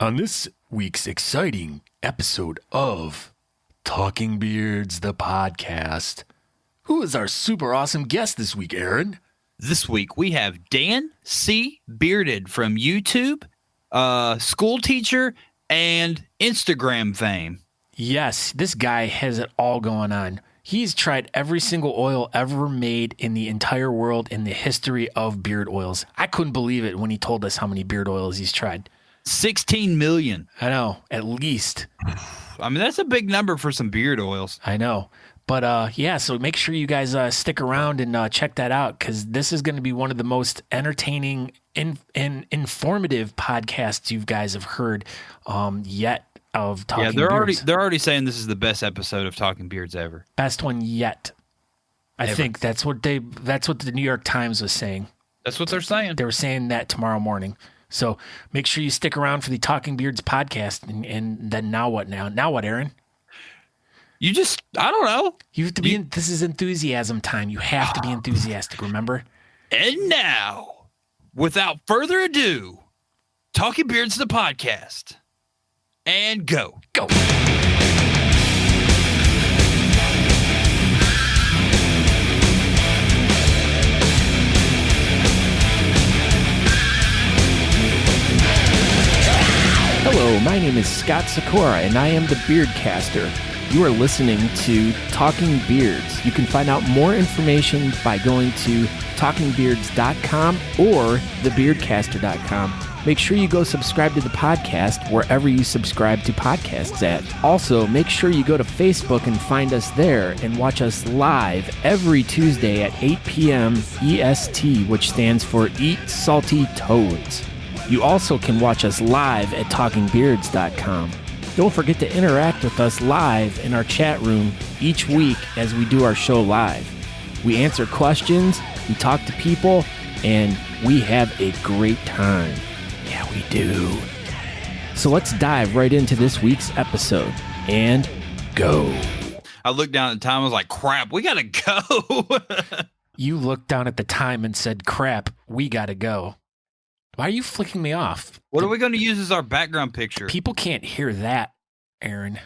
On this week's exciting episode of Talking Beards, the podcast, who is our super awesome guest this week, Aaron? This week we have Dan C. Bearded from YouTube, school teacher, and Instagram fame. Yes, this guy has it all going on. He's tried every single oil ever made in the entire world in the history of beard oils. I couldn't believe it when he told us how many beard oils he's tried. 16 million. I know, at least. I mean, that's a big number for some beard oils. I know. But so make sure you guys stick around and check that out, because this is going to be one of the most entertaining and informative podcasts you guys have heard yet of Talking Beards. They're already saying this is the best episode of Talking Beards ever. Best one yet. I think that's what the New York Times was saying. That's what they're saying. They were saying that tomorrow morning. So make sure you stick around for the Talking Beards podcast. And then now what, Aaron? I don't know. You have to be this is enthusiasm time. You have to be enthusiastic, remember? And now, without further ado, Talking Beards, the podcast. And go. Hello, my name is Scott Sikora, and I am the Beardcaster. You are listening to Talking Beards. You can find out more information by going to talkingbeards.com or thebeardcaster.com. Make sure you go subscribe to the podcast wherever you subscribe to podcasts at. Also, make sure you go to Facebook and find us there and watch us live every Tuesday at 8 p.m. EST, which stands for Eat Salty Toads. You also can watch us live at talkingbeards.com. Don't forget to interact with us live in our chat room each week as we do our show live. We answer questions, we talk to people, and we have a great time. Yeah, we do. So let's dive right into this week's episode and go. I looked down at the time. I was like, crap, we got to go. You looked down at the time and said, crap, we got to go. Why are you flicking me off? What are we going to use as our background picture? People can't hear that, Aaron.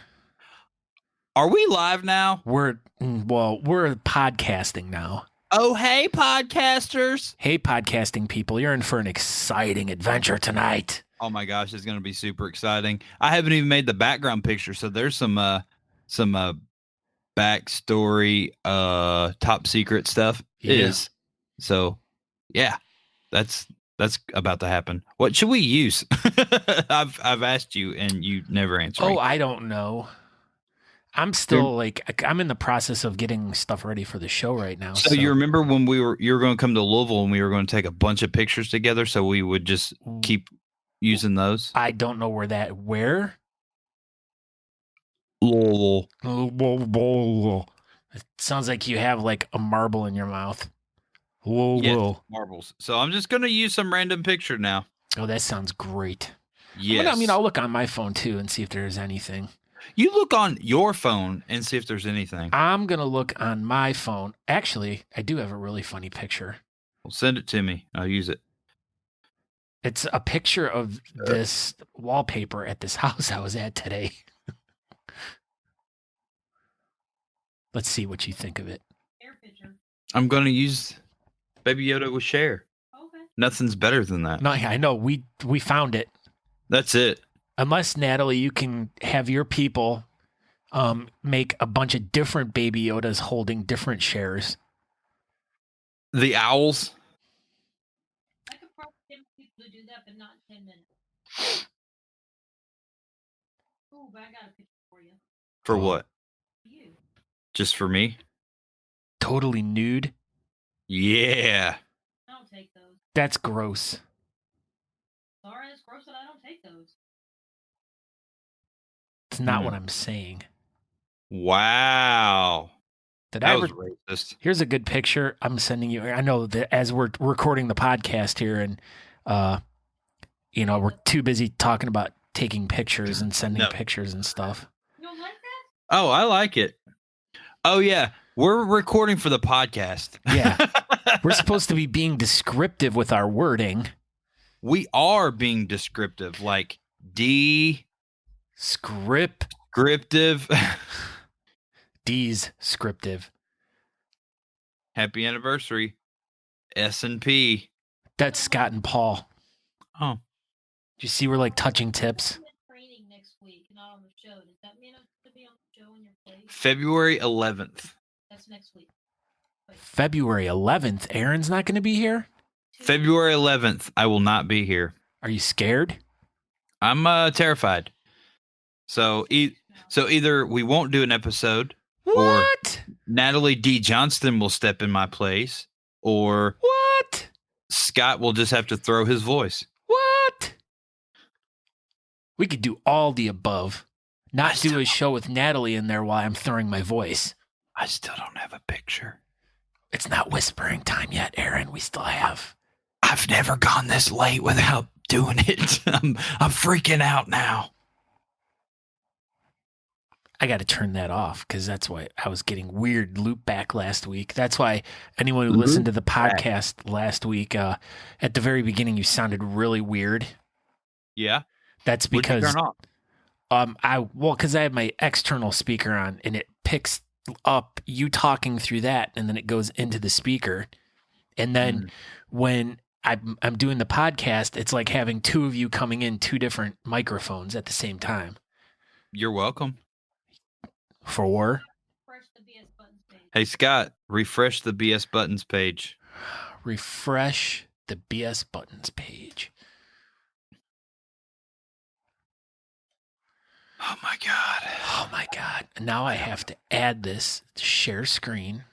Are we live now? We're podcasting now. Oh, hey, podcasters. Hey, podcasting people. You're in for an exciting adventure tonight. Oh, my gosh. It's going to be super exciting. I haven't even made the background picture, so there's some backstory, top secret stuff. Yeah. It is. So, yeah, that's about to happen. What should we use? I've asked you and you never answered. Oh, I don't know. I'm still I'm in the process of getting stuff ready for the show right now. So you remember when you were going to come to Louisville and we were going to take a bunch of pictures together, so we would just keep using those? I don't know where? Louisville. It sounds like you have like a marble in your mouth. Yes, marbles. So I'm just going to use some random picture now. Oh, that sounds great. Yes. I'll look on my phone too and see if there's anything. You look on your phone and see if there's anything. I'm going to look on my phone. Actually, I do have a really funny picture. Well, send it to me. I'll use it. It's a picture of this wallpaper at this house I was at today. Let's see what you think of it. I'm going to use Baby Yoda with Cher. Okay. Nothing's better than that. No, I know. We found it. That's it. Unless, Natalie, you can have your people make a bunch of different Baby Yodas holding different shares. The owls. I could probably get people to do that, but not in 10 minutes. Oh, but I got a picture for you. For what? You. Just for me? Totally nude? Yeah. I don't take those. That's gross. Sorry, it's gross that I don't take those. It's not what I'm saying. Wow. That was racist. Here's a good picture I'm sending you. I know that as we're recording the podcast here and, we're too busy talking about taking pictures and sending pictures and stuff. You don't like that? Oh, I like it. Oh, yeah. We're recording for the podcast. Yeah. We're supposed to be being descriptive with our wording. We are being descriptive. Like, Script. Descriptive. D's scriptive. Happy anniversary. S&P. That's Scott and Paul. Oh. Do you see we're like touching tips? I'm in training next week, not on the show. Does that mean I'm going to be on the show in your place? February 11th. That's next week. February 11th. Aaron's not going to be here? February 11th. I will not be here. Are you scared? I'm terrified. So either we won't do an episode, What? or Natalie D. Johnston will step in my place, or What? Scott will just have to throw his voice. What? We could do all the above. Not do a show with Natalie in there while I'm throwing my voice. I still don't have a picture. It's not whispering time yet, Aaron. We still have. I've never gone this late without doing it. I'm freaking out now. I got to turn that off because that's why I was getting weird loop back last week. That's why anyone who listened to the podcast last week, at the very beginning, you sounded really weird. Yeah. That's because turn off? because I have my external speaker on and it picks up you talking through that and then it goes into the speaker. And then when I'm doing the podcast, it's like having two of you coming in two different microphones at the same time. You're welcome. For Refresh the BS Buttons page. Hey, Scott, refresh the BS Buttons page. refresh the BS Buttons page. Oh, my God. Oh my God. Now I have to add this to share screen.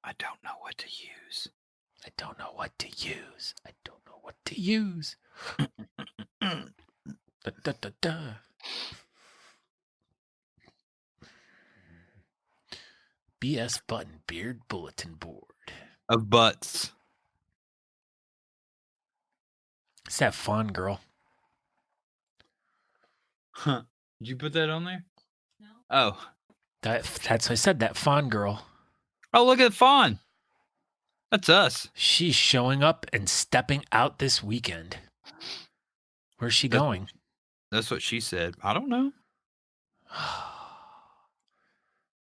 I don't know what to use. I don't know what to use. I don't know what to use. Da, da, da, da. BS Button Beard Bulletin Board. Of butts. It's that fawn girl. Huh. Did you put that on there? No. Oh. That's what I said, that fawn girl. Oh, look at Fawn. That's us. She's showing up and stepping out this weekend. Where's she going? That's what she said. I don't know.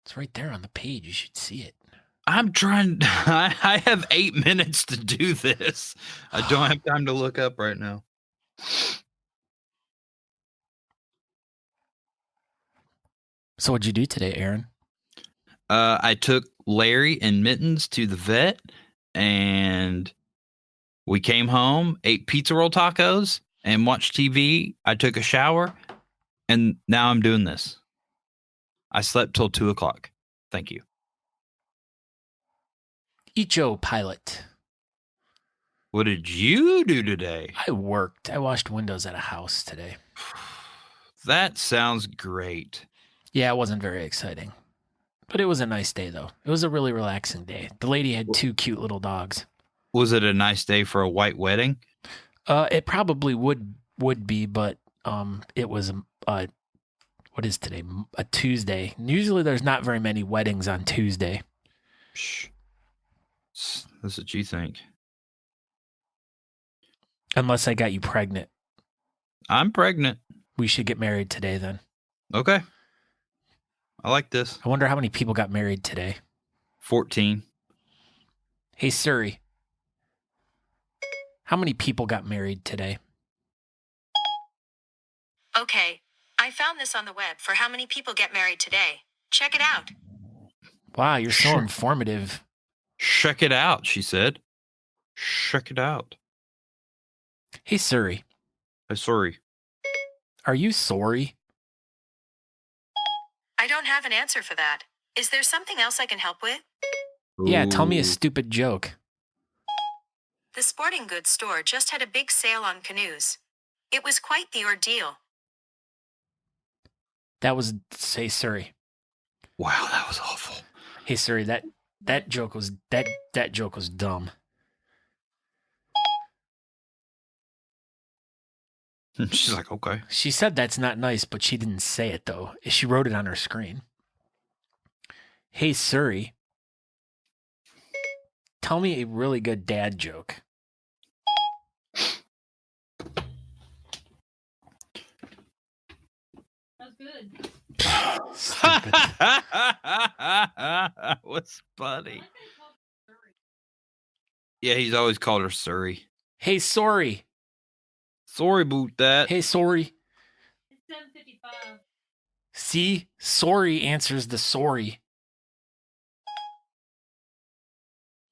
It's right there on the page. You should see it. I'm trying. I have 8 minutes to do this. I don't have time to look up right now. So what'd you do today, Aaron? I took Larry and Mittens to the vet, and we came home, ate pizza roll tacos, and watched TV. I took a shower, and now I'm doing this. I slept till 2:00. Thank you. Icho Pilot. What did you do today? I worked. I washed windows at a house today. That sounds great. Yeah, it wasn't very exciting. But it was a nice day, though. It was a really relaxing day. The lady had two cute little dogs. Was it a nice day for a white wedding? It probably would be, but it was what is today? A Tuesday. Usually there's not very many weddings on Tuesday. Shh. That's what you think. Unless I got you pregnant. I'm pregnant. We should get married today then. Okay. I like this. I wonder how many people got married today. 14. Hey, Siri. How many people got married today? Okay, I found this on the web for how many people get married today. Check it out. Wow, you're so Sure. informative. Check it out, she said. Check it out. Hey, Siri. Hey, sorry. Are you sorry? I don't have an answer for that. Is there something else I can help with? Yeah, tell me a Ooh. stupid joke. The sporting goods store just had a big sale on canoes. It was quite the ordeal. That was, say, Siri. Wow, that was awful. Hey, Siri, that joke was that joke was dumb. She's like, okay. She said that's not nice, but she didn't say it though. She wrote it on her screen. Hey, Siri. Tell me a really good dad joke. good. Stupid. What's I funny? like that he called her Surrey. Yeah, he's always called her Surrey. Hey, sorry. Sorry about that. Hey, sorry. It's 7:55. See, sorry answers the sorry.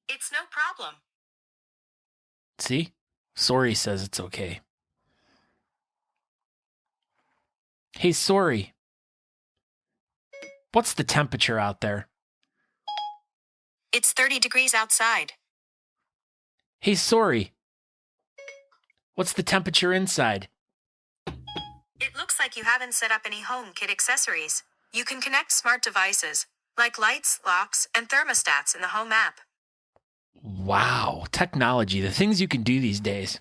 It's no problem. See? Sorry says it's okay. Hey, sorry. What's the temperature out there? It's 30 degrees outside. Hey, sorry. What's the temperature inside? It looks like you haven't set up any HomeKit accessories. You can connect smart devices, like lights, locks, and thermostats in the Home app. Wow, technology, the things you can do these days.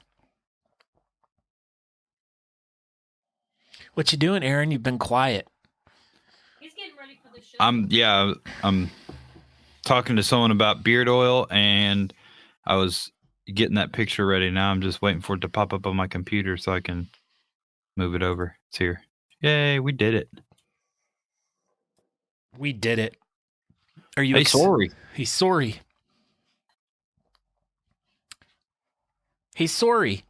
What you doing, Aaron? You've been quiet. He's getting ready for the show. I'm talking to someone about beard oil, and I was getting that picture ready. Now I'm just waiting for it to pop up on my computer so I can move it over. It's here. Yay, we did it. We did it. Are you Hey, sorry. Hey, sorry. Hey, sorry.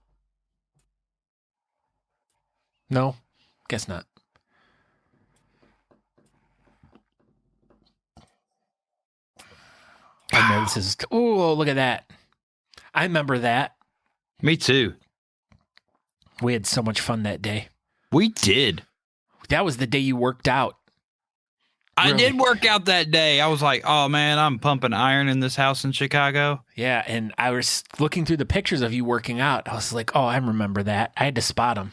No, guess not. I know this is. Oh, look at that. I remember that. Me too. We had so much fun that day. We did. That was the day you worked out. I Really? did work out that day. I was like, oh man, I'm pumping iron in this house in Chicago. Yeah, and I was looking through the pictures of you working out. I was like, oh, I remember that. I had to spot him.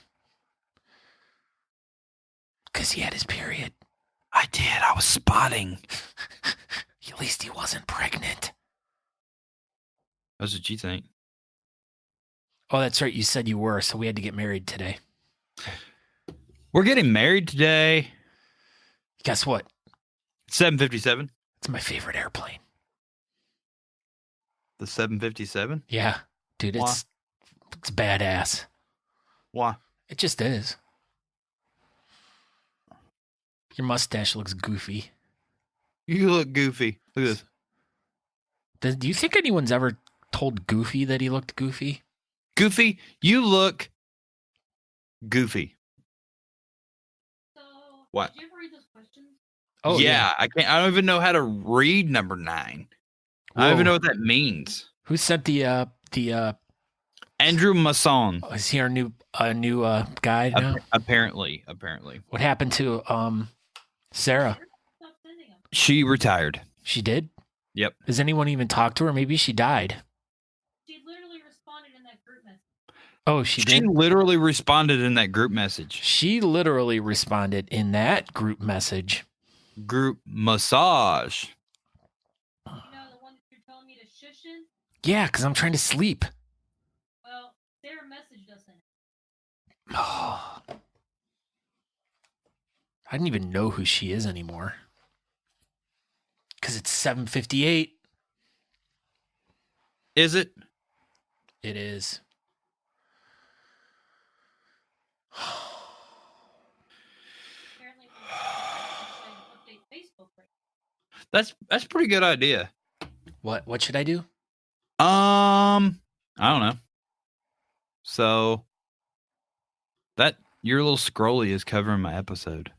Because he had his period. I did. I was spotting. At least he wasn't pregnant. That's what you think. Oh, that's right. You said you were, so we had to get married today. We're getting married today. Guess what? 757. It's my favorite airplane. The 757? Yeah, dude, it's badass. Why? It just is. Your mustache looks goofy. You look goofy. Look at this. Do you think anyone's ever told Goofy that he looked goofy? Goofy, you look goofy. So, What? Did you ever read those questions? Oh, yeah. I don't even know how to read number 9. I don't even know what that means. Who sent the Andrew Masson. is he our new guy now? Apparently. What happened to Sarah? Stop sending them. She retired. She did? Yep. Does anyone even talk to her? Maybe she died. She literally responded in that group message. Oh, she She did? literally responded in that group message. She literally responded in that group message. Group massage. You know, the one that you're telling me to shush in? Yeah, because I'm trying to sleep. Well, Sarah messaged us in it. Oh. I didn't even know who she is anymore. Because it's 7:58. Is it? It is. Apparently, update Facebook right That's a pretty good idea. What should I do? I don't know. So that your little scrolly is covering my episode.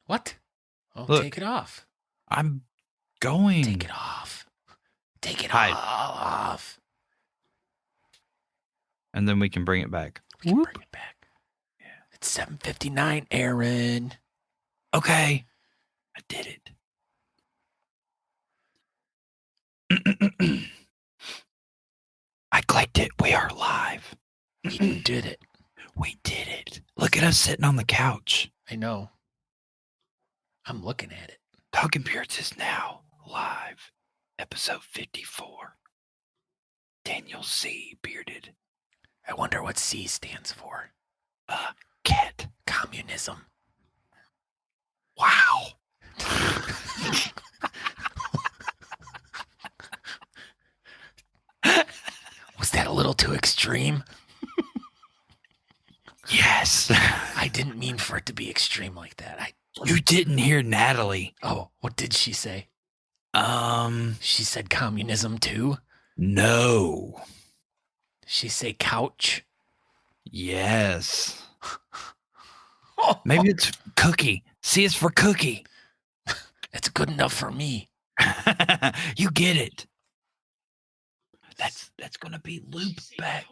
What? Oh, Look. take it off. I'm going. Take it off. Take it Hide. off. And then we can bring it back. We can bring it back. Yeah. It's 7:59, Aaron. Okay. I did it. I clicked it. We are live. You did it. We did it. Look at us sitting on the couch. I know. I'm looking at it. Talking Beards is now live. Episode 54. Daniel C. Bearded. I wonder what C stands for. Cat. Communism. Wow. Was that a little too extreme? Yes. I I didn't mean for it to be extreme like that. You didn't hear Natalie. Oh, what did she say? She said communism too. No. She say couch. Yes. Maybe it's cookie. C is for cookie. It's good enough for me. You get it. That's gonna be loop back.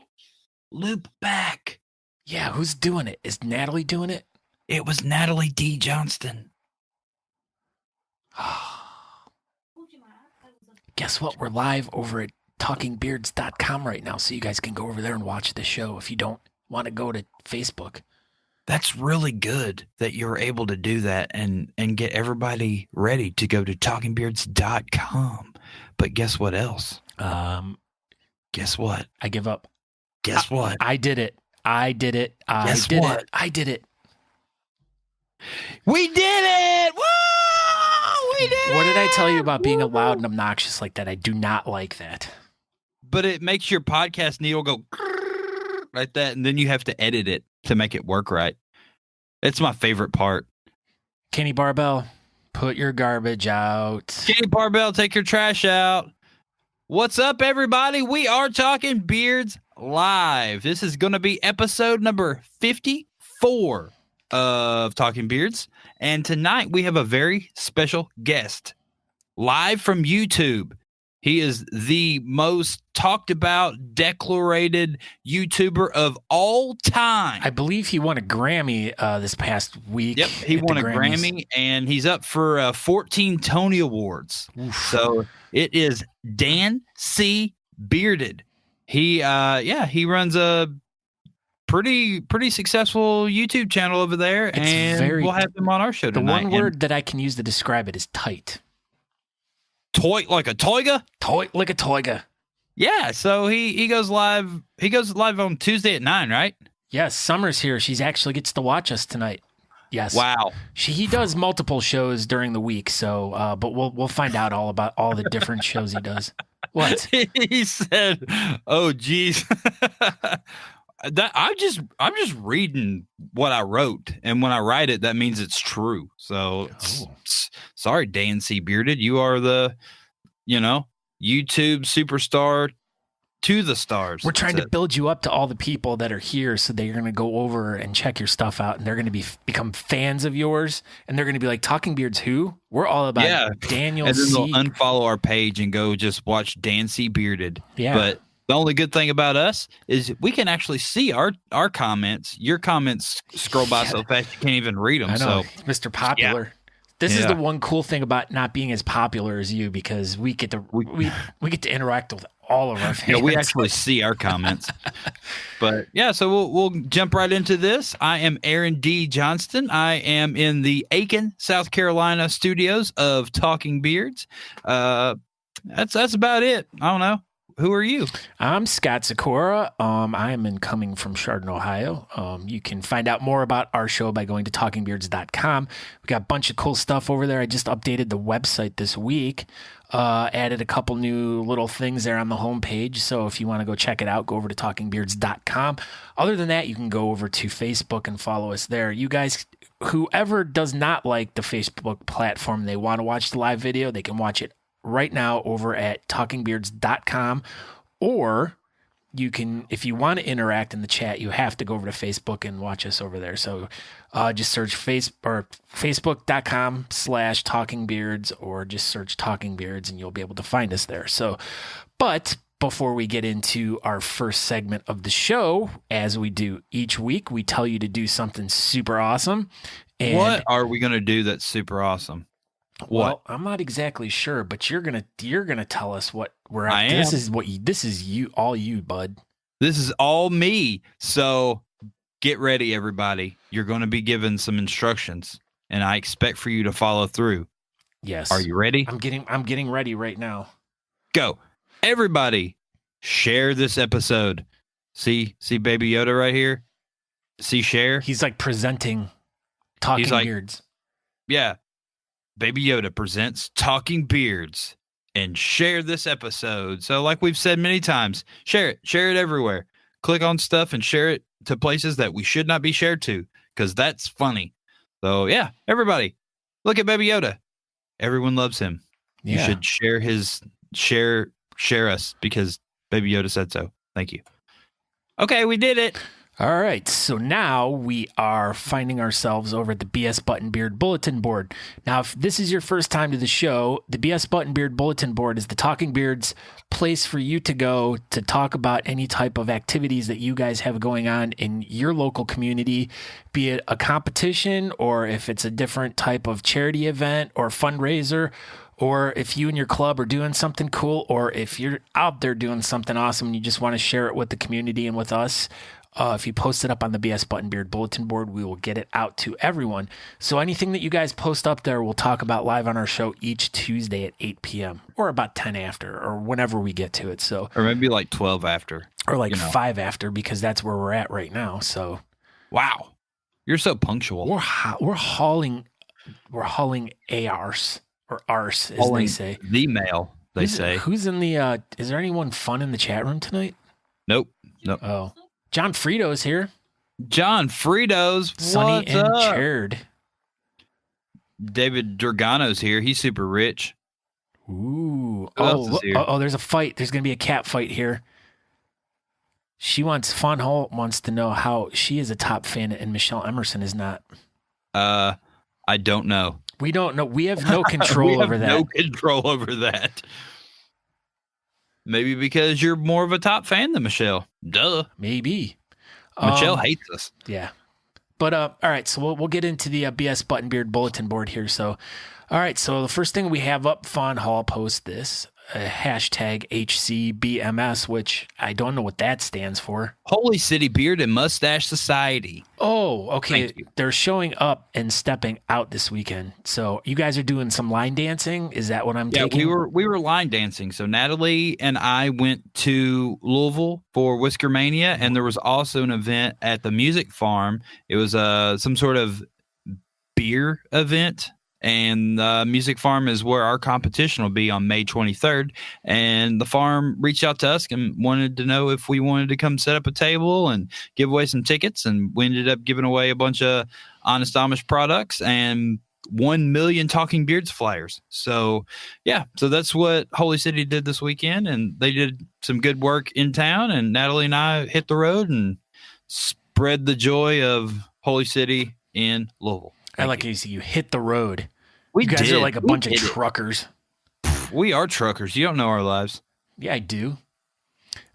Loop back. Yeah, who's doing it? Is Natalie doing it? It was Natalie D. Johnston. Guess what? We're live over at talkingbeards.com right now, so you guys can go over there and watch the show if you don't want to go to Facebook. That's really good that you're able to do that and get everybody ready to go to talkingbeards.com. But guess what else? Guess what? I give up. Guess what? I did it. I did it. Guess what? I did it. We did it! Whoa! We did it! What did I tell you about being loud and obnoxious like that? I do not like that. But it makes your podcast needle go like that, and then you have to edit it to make it work right. It's my favorite part. Kenny Barbell, put your garbage out. Kenny Barbell, take your trash out. What's up, everybody? We are Talking Beards Live. This is going to be episode number 54 of Talking Beards. And tonight we have a very special guest live from YouTube. He is the most talked about, declarated YouTuber of all time. I believe he won a Grammy this past week. Yep, he won a Grammy, and he's up for 14 Tony Awards. Oof. So it is Dan C. Bearded. He runs a pretty successful YouTube channel over there, and we'll have him on our show tonight. The one word that I can use to describe it is tight. Toy like a toiga? Toy like a toiga. Yeah, so he goes live. He goes live on Tuesday at 9, right? Yes, Summer's here. She's actually gets to watch us tonight. Yes. Wow. He does multiple shows during the week, so but we'll find out all about all the different shows he does. What? He said, "Oh, geez." I'm just reading what I wrote, and when I write it, that means it's true. So sorry, Dan C. Bearded, you are the, YouTube superstar to the stars. We're trying to build you up to all the people that are here, so they're going to go over and check your stuff out, and they're going to become fans of yours, and they're going to be like, "Talking Beards who?" We're all about Daniel and then C. they'll unfollow our page and go just watch Dan C. Bearded. Yeah, but the only good thing about us is we can actually see our comments. Your comments scroll by so fast you can't even read them. I know, so, Mr. Popular. Yeah. This is the one cool thing about not being as popular as you, because we get to we get to interact with all of our fans. Yeah, we actually see our comments. But yeah, so we'll jump right into this. I am Aaron D. Johnston. I am in the Aiken, South Carolina studios of Talking Beards. That's about it. I don't know. Who are you? I'm Scott Sakura. I am coming from Chardon, Ohio. You can find out more about our show by going to talkingbeards.com. We got a bunch of cool stuff over there. I just updated the website this week. Added a couple new little things there on the homepage. So if you want to go check it out, go over to talkingbeards.com. Other than that, you can go over to Facebook and follow us there. You guys, whoever does not like the Facebook platform, they want to watch the live video, they can watch it right now over at talkingbeards.com, or you can, if you want to interact in the chat, you have to go over to Facebook and watch us over there. So just search facebook.com/talkingbeards, or just search Talking Beards and you'll be able to find us there. So, but before we get into our first segment of the show, as we do each week, we tell you to do something super awesome. And what are we going to do that's super awesome? What? Well, I'm not exactly sure, but you're gonna tell us what we're at. This is you, all you, bud. This is all me. So get ready, everybody. You're going to be given some instructions, and I expect for you to follow through. Yes. Are you ready? I'm getting ready right now. Go, everybody! Share this episode. See, Baby Yoda right here. See, share. He's like presenting Talking Beards. Yeah. Baby Yoda presents Talking Beards, and share this episode. So like we've said many times, share it everywhere. Click on stuff and share it to places that we should not be shared to, because that's funny. So yeah, everybody, look at Baby Yoda. Everyone loves him. Yeah. You should share us because Baby Yoda said so. Thank you. Okay, we did it. All right, so now we are finding ourselves over at the BS Button Beard Bulletin Board. Now, if this is your first time to the show, the BS Button Beard Bulletin Board is the Talking Beards place for you to go to talk about any type of activities that you guys have going on in your local community, be it a competition or if it's a different type of charity event or fundraiser, or if you and your club are doing something cool, or if you're out there doing something awesome and you just want to share it with the community and with us. If you post it up on the BS Button Beard Bulletin Board, we will get it out to everyone. So anything that you guys post up there, we'll talk about live on our show each Tuesday at 8 p.m. or about 10 after or whenever we get to it. So, or maybe like 12 after. Or like 5 after, because that's where we're at right now. So, wow, you're so punctual. We're hauling ARs or arse, as hauling they say. The mail, they say. Who's in the? Is there anyone fun in the chat room tonight? Nope. Oh. John Frito's here. John Frito's. Sunny What's and up? Chaired. David Dragano's here. He's super rich. Ooh. Who else is here? There's a fight. There's going to be a cat fight here. Fawn Holt wants to know how she is a top fan and Michelle Emerson is not. I don't know. We don't know. We have no control over that. No control over that. Maybe because you're more of a top fan than Michelle. Duh. Maybe. Michelle hates us. Yeah. But, all right, so we'll get into the BS Button Beard Bulletin Board here. So, all right, so the first thing we have up, Fawn Hall post this, hashtag HCBMS, which I don't know what that stands for. Holy City Beard and Mustache Society. Oh, okay. They're showing up and stepping out this weekend. So you guys are doing some line dancing? Is that what I'm taking? Yeah, we were line dancing. So Natalie and I went to Louisville for Whisker Mania, and there was also an event at the Music Farm. It was some sort of beer event. And Music Farm is where our competition will be on May 23rd. And the farm reached out to us and wanted to know if we wanted to come set up a table and give away some tickets. And we ended up giving away a bunch of Honest Amish products and 1 million Talking Beards flyers. So, yeah, so that's what Holy City did this weekend. And they did some good work in town. And Natalie and I hit the road and spread the joy of Holy City in Louisville. I like how you hit the road. You guys are like a bunch of truckers. We are truckers. You don't know our lives. Yeah, I do.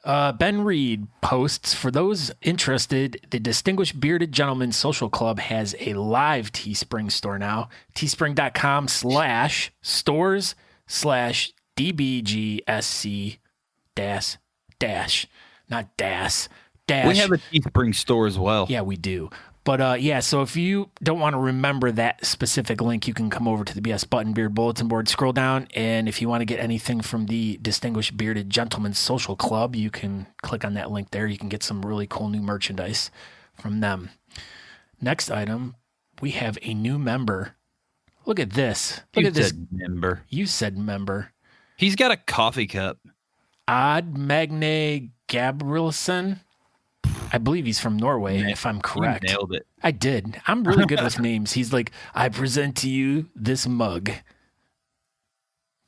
Ben Reed posts, for those interested, the Distinguished Bearded Gentlemen Social Club has a live Teespring store now. Teespring.com/stores/DBGSC dash. Not dash. We have a Teespring store as well. Yeah, we do. But, so if you don't want to remember that specific link, you can come over to the BS Button Beard Bulletin Board, scroll down, and if you want to get anything from the Distinguished Bearded Gentlemen Social Club, you can click on that link there. You can get some really cool new merchandise from them. Next item, we have a new member. Look at this. Look at this. Member. You said member. He's got a coffee cup. Odd Magne Gabrielson. I believe he's from Norway, if I'm correct. You nailed it. I did. I'm really good with names. He's like, I present to you this mug.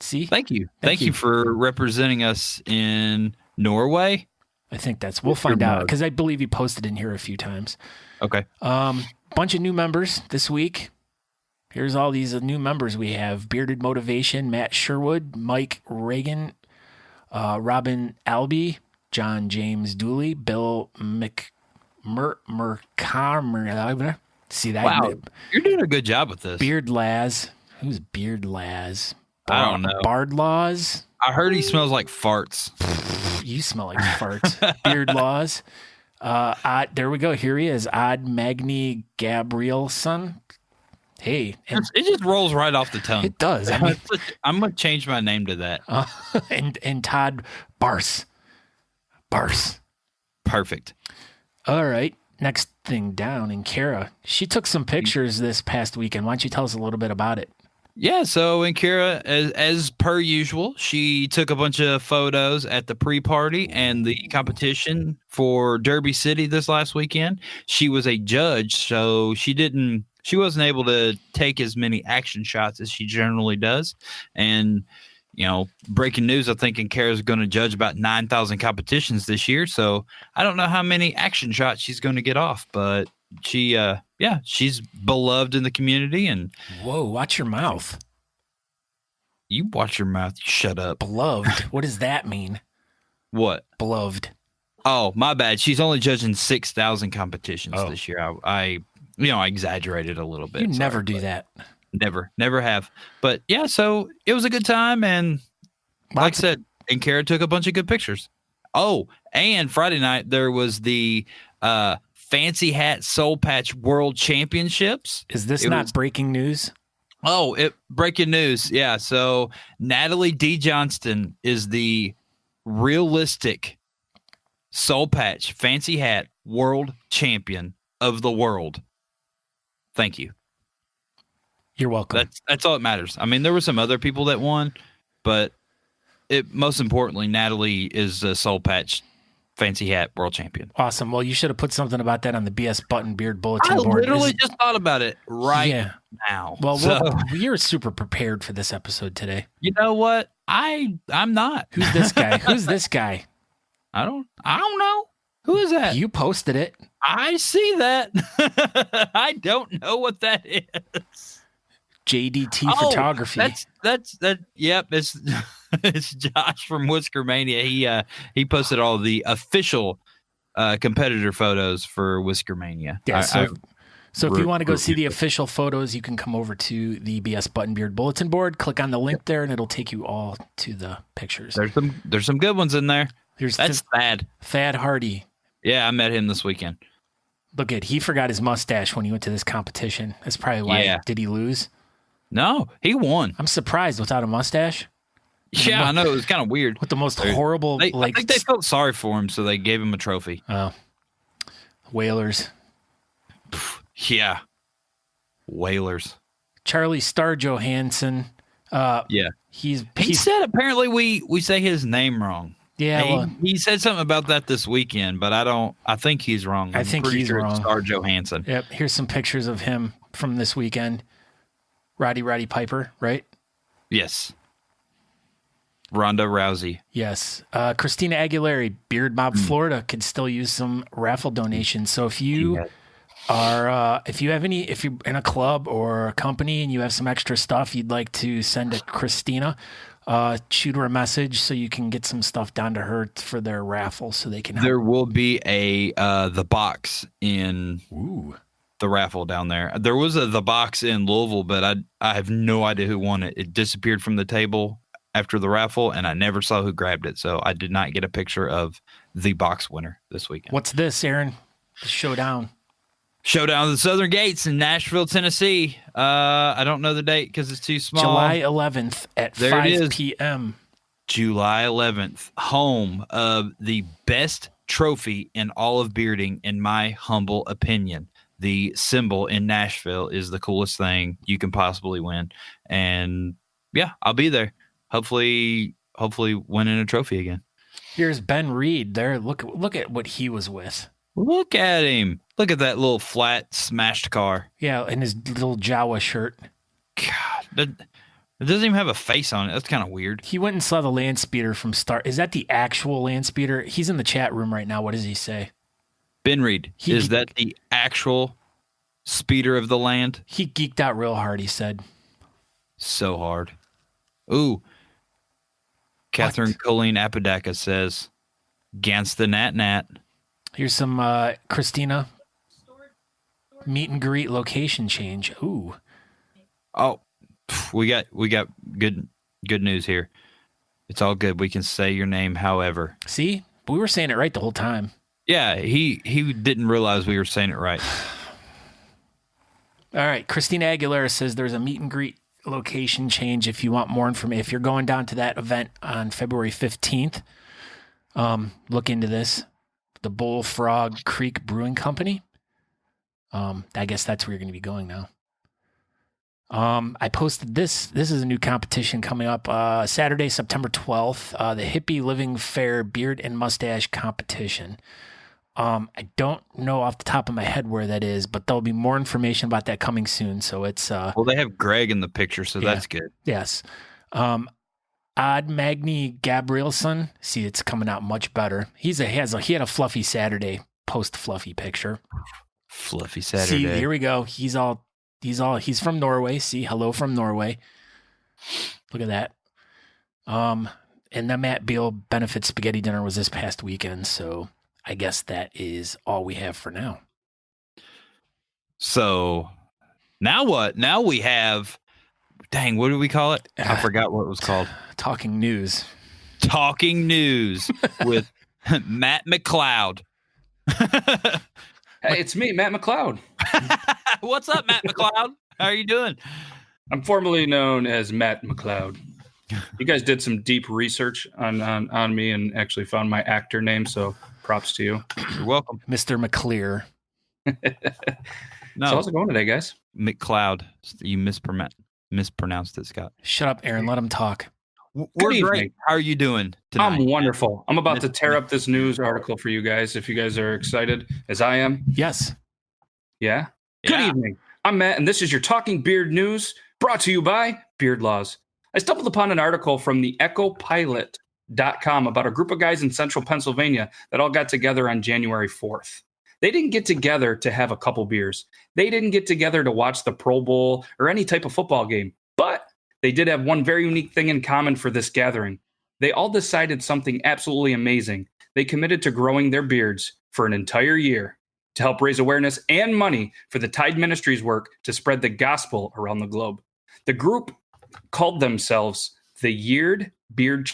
See? Thank you. Thank you for representing us in Norway. I think we'll find out, because I believe he posted in here a few times. Okay. Bunch of new members this week. Here's all these new members we have. Bearded Motivation, Matt Sherwood, Mike Reagan, Robin Albee, John James Dooley, Bill McCarmer. See that? Wow, you're doing a good job with this. Beard Laz. Who's Beard Laz? I don't know. Bard Laws. I heard he smells like farts. You smell like farts. Beard Laws. There we go. Here he is. Odd Magni Gabrielson. Hey. It just rolls right off the tongue. It does. I mean, I'm going to change my name to that. And Todd Barse. Perfect. All right. Next thing down, and Kara, she took some pictures this past weekend. Why don't you tell us a little bit about it? Yeah, so and Kira, as per usual, she took a bunch of photos at the pre-party and the competition for Derby City this last weekend. She was a judge, so she wasn't able to take as many action shots as she generally does. And breaking news, I think Kara's going to judge about 9,000 competitions this year. So I don't know how many action shots she's going to get off, but she's beloved in the community. And whoa, watch your mouth. you watch your mouth. You shut up. Beloved. What does that mean? What? Beloved. Oh, my bad. She's only judging 6,000 competitions this year. I exaggerated a little bit. You never do that. Never have. But yeah, so it was a good time. And like I said, and Kara took a bunch of good pictures. Oh, and Friday night there was the Fancy Hat Soul Patch World Championships. Is this not breaking news? Oh, breaking news. Yeah. So Natalie D. Johnston is the realistic Soul Patch Fancy Hat World Champion of the world. Thank you. You're welcome. That's all that matters. I mean, there were some other people that won, but most importantly, Natalie is a Soul Patch Fancy Hat World Champion. Awesome. Well, you should have put something about that on the BS Button Beard Bulletin Board. I literally just thought about it now. Well, you're super prepared for this episode today. You know what? I'm not. Who's this guy? Who's this guy? I don't know. Who is that? You posted it. I see that. I don't know what that is. JDT Photography. That's. Yep, it's Josh from Whisker Mania. He posted all the official competitor photos for Whisker Mania. Yeah. So if you want to go see the official photos, you can come over to the BS Button Beard Bulletin Board. Click on the link there, and it'll take you all to the pictures. There's some good ones in there. That's Thad. Thad Hardy. Yeah, I met him this weekend. Look he forgot his mustache when he went to this competition. That's probably why. Yeah. Did he lose? No, he won. I'm surprised without a mustache. Yeah, I know. It was kind of weird. With the most horrible... I think they felt sorry for him, so they gave him a trophy. Oh. Whalers. Yeah. Whalers. Charlie Star Johansson. Yeah. He said apparently we say his name wrong. Yeah. He said something about that this weekend, but I think he's wrong. I think he's wrong. Star Johansson. Yep. Here's some pictures of him from this weekend. Roddy Piper, right? Yes. Ronda Rousey. Yes. Christina Aguilera, Beard Mob, Florida, could still use some raffle donations. So if you if you're in a club or a company and you have some extra stuff you'd like to send to Christina, shoot her a message so you can get some stuff down to her for their raffle so they can help. There will be the box in the raffle down there. There was the box in Louisville, but I have no idea who won it. It disappeared from the table after the raffle, and I never saw who grabbed it, so I did not get a picture of the box winner this weekend. What's this, Aaron? The Showdown of the Southern Gates in Nashville, Tennessee. I don't know the date because it's too small. July 11th at 5 p.m. July 11th, home of the best trophy in all of bearding, in my humble opinion. The symbol in Nashville is the coolest thing you can possibly win. And yeah, I'll be there. Hopefully winning a trophy again. Here's Ben Reed there. Look at what he was with. Look at him. Look at that little flat smashed car. Yeah, and his little Jawa shirt. God, it doesn't even have a face on it. That's kind of weird. He went and saw the land speeder from Star. Is that the actual land speeder? He's in the chat room right now. What does he say? Ben Reed, is that the actual speeder of the land? He geeked out real hard, he said. So hard. Ooh. Catherine Colleen Apodaca says, Gans the Nat. Here's some Christina meet and greet location change. Ooh. Oh, we got good news here. It's all good. We can say your name however. See? We were saying it right the whole time. Yeah, he didn't realize we were saying it right. All right. Christina Aguilera says there's a meet and greet location change if you want more information. If you're going down to that event on February 15th, look into this. The Bullfrog Creek Brewing Company. I guess that's where you're going to be going now. I posted this. This is a new competition coming up Saturday, September 12th, the Hippie Living Fair Beard and Mustache Competition. I don't know off the top of my head where that is, but there'll be more information about that coming soon. So it's well, they have Greg in the picture, so that's good. Yes. Odd Magni Gabrielson. See, it's coming out much better. He had a fluffy Saturday post fluffy picture. Fluffy Saturday. See, here we go. He's from Norway. See, hello from Norway. Look at that. And the Matt Beal benefit spaghetti dinner was this past weekend, so I guess that is all we have for now. So now what? Now we have, dang, what do we call it? I forgot what it was called. Talking News. Talking News with Matt McLeod. Hey, it's me, Matt McLeod. What's up, Matt McLeod? How are you doing? I'm formerly known as Matt McLeod. You guys did some deep research on me and actually found my actor name, so props to you. You're welcome. Mr. McClear. No. So how's it going today, guys? McLeod. You mispronounced it, Scott. Shut up, Aaron. Let him talk. We're evening. great. How are you doing tonight? I'm wonderful. I'm about to tear up this news article for you guys, if you guys are excited, as I am. Yes. Yeah? Yeah. Good evening. I'm Matt, and this is your Talking Beard News, brought to you by Beard Laws. I stumbled upon an article from the echopilot.com about a group of guys in central Pennsylvania that all got together on January 4th. They didn't get together to have a couple beers. They didn't get together to watch the Pro Bowl or any type of football game. But they did have one very unique thing in common for this gathering. They all decided something absolutely amazing. They committed to growing their beards for an entire year to help raise awareness and money for the Tide Ministries work to spread the gospel around the globe. The group called themselves the Yeared Beard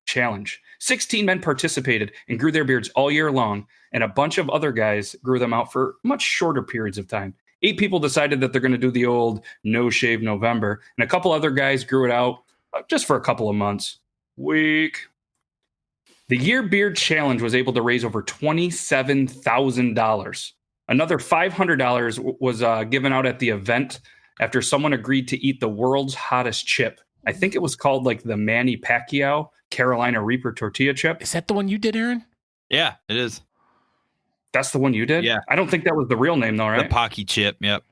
Challenge. 16 men participated and grew their beards all year long, and a bunch of other guys grew them out for much shorter periods of time. 8 people decided that they're going to do the old no shave November, and a couple other guys grew it out just for a couple of months. Weak. The Year Beard Challenge was able to raise over $27,000. Another $500 was given out at the event after someone agreed to eat the world's hottest chip. I think it was called like the Manny Pacquiao Carolina Reaper tortilla chip. Is that the one you did, Aaron? Yeah, it is. That's the one you did? Yeah. I don't think that was the real name though, right? The Pocky chip, yep.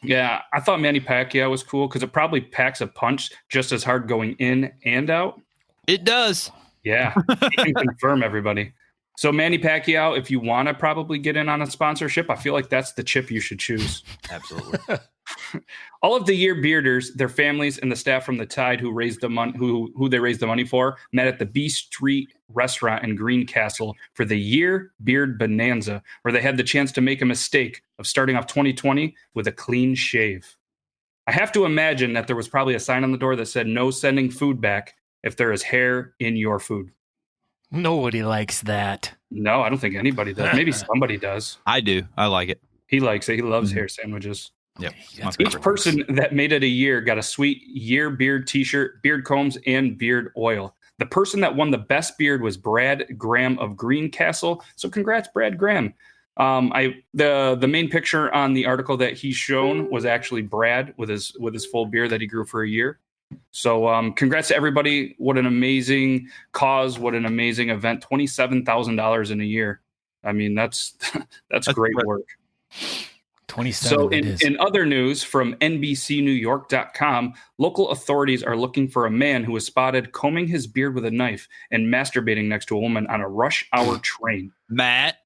Yeah, I thought Manny Pacquiao was cool because it probably packs a punch just as hard going in and out. It does. Yeah, I can confirm, everybody. So Manny Pacquiao, if you want to probably get in on a sponsorship, I feel like that's the chip you should choose. Absolutely. All of the Year Bearders, their families, and the staff from the Tide who raised the money, who they raised the money for, met at the B Street restaurant in Greencastle for the Year Beard Bonanza, where they had the chance to make a mistake of starting off 2020 with a clean shave. I have to imagine that there was probably a sign on the door that said no sending food back if there is hair in your food. Nobody likes that. No, I don't think anybody does. Maybe somebody does. I do. I like it. He likes it. He loves hair sandwiches. Yep. Each person that made it a year got a sweet Year Beard t-shirt, beard combs, and beard oil. The person that won the best beard was Brad Graham of Greencastle. So congrats, Brad Graham. The main picture on the article that he's shown was actually Brad with his full beard that he grew for a year. So congrats to everybody. What an amazing cause. What an amazing event. $27,000 in a year. I mean, that's great work. 27. So in other news from NBCNewYork.com, local authorities are looking for a man who was spotted combing his beard with a knife and masturbating next to a woman on a rush hour train. Matt.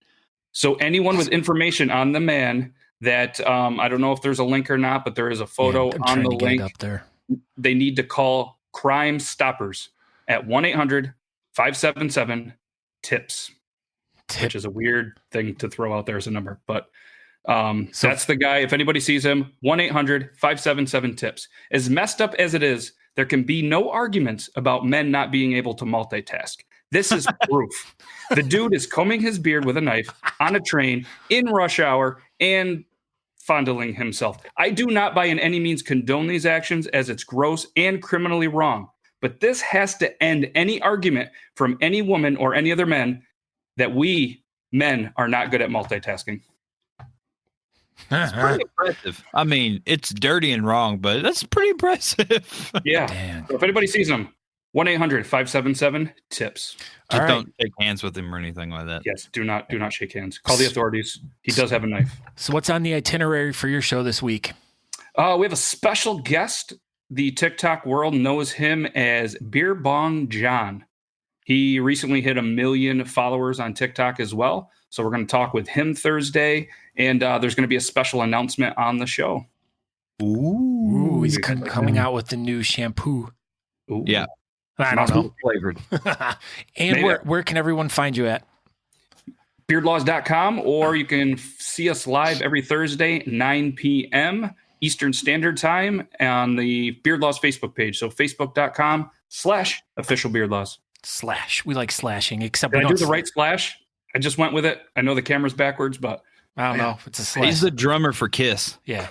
So anyone with information on the man that I don't know if there's a link or not, but there is a photo on the link up there. They need to call Crime Stoppers at 1-800-577-TIPS, which is a weird thing to throw out there as a number. But that's the guy. If anybody sees him, 1-800-577-TIPS. As messed up as it is, there can be no arguments about men not being able to multitask. This is proof. The dude is combing his beard with a knife on a train in rush hour and fondling himself. I do not by any means condone these actions as it's gross and criminally wrong. But this has to end any argument from any woman or any other men that we men are not good at multitasking. It's pretty impressive. I mean, it's dirty and wrong, but that's pretty impressive. Yeah. Damn. So if anybody sees him, 1-800-577-TIPS. Just don't shake hands with him or anything like that. Yes, do not shake hands. Call the authorities. He does have a knife. So what's on the itinerary for your show this week? We have a special guest. The TikTok world knows him as Beer Bong John. He recently hit 1 million followers on TikTok as well. So we're going to talk with him Thursday, and there's going to be a special announcement on the show. Ooh, he's coming out with the new shampoo. Ooh. Yeah. I don't know. Flavored. And where can everyone find you at? Beardlaws.com, or you can see us live every Thursday, 9 p.m. Eastern Standard Time on the Beard Laws Facebook page. So facebook.com/official Beard Laws. Slash. We like slashing, except Did we I don't do the right slash? I just went with it. I know the camera's backwards, but I don't know. It's a slash. He's the drummer for Kiss. Yeah.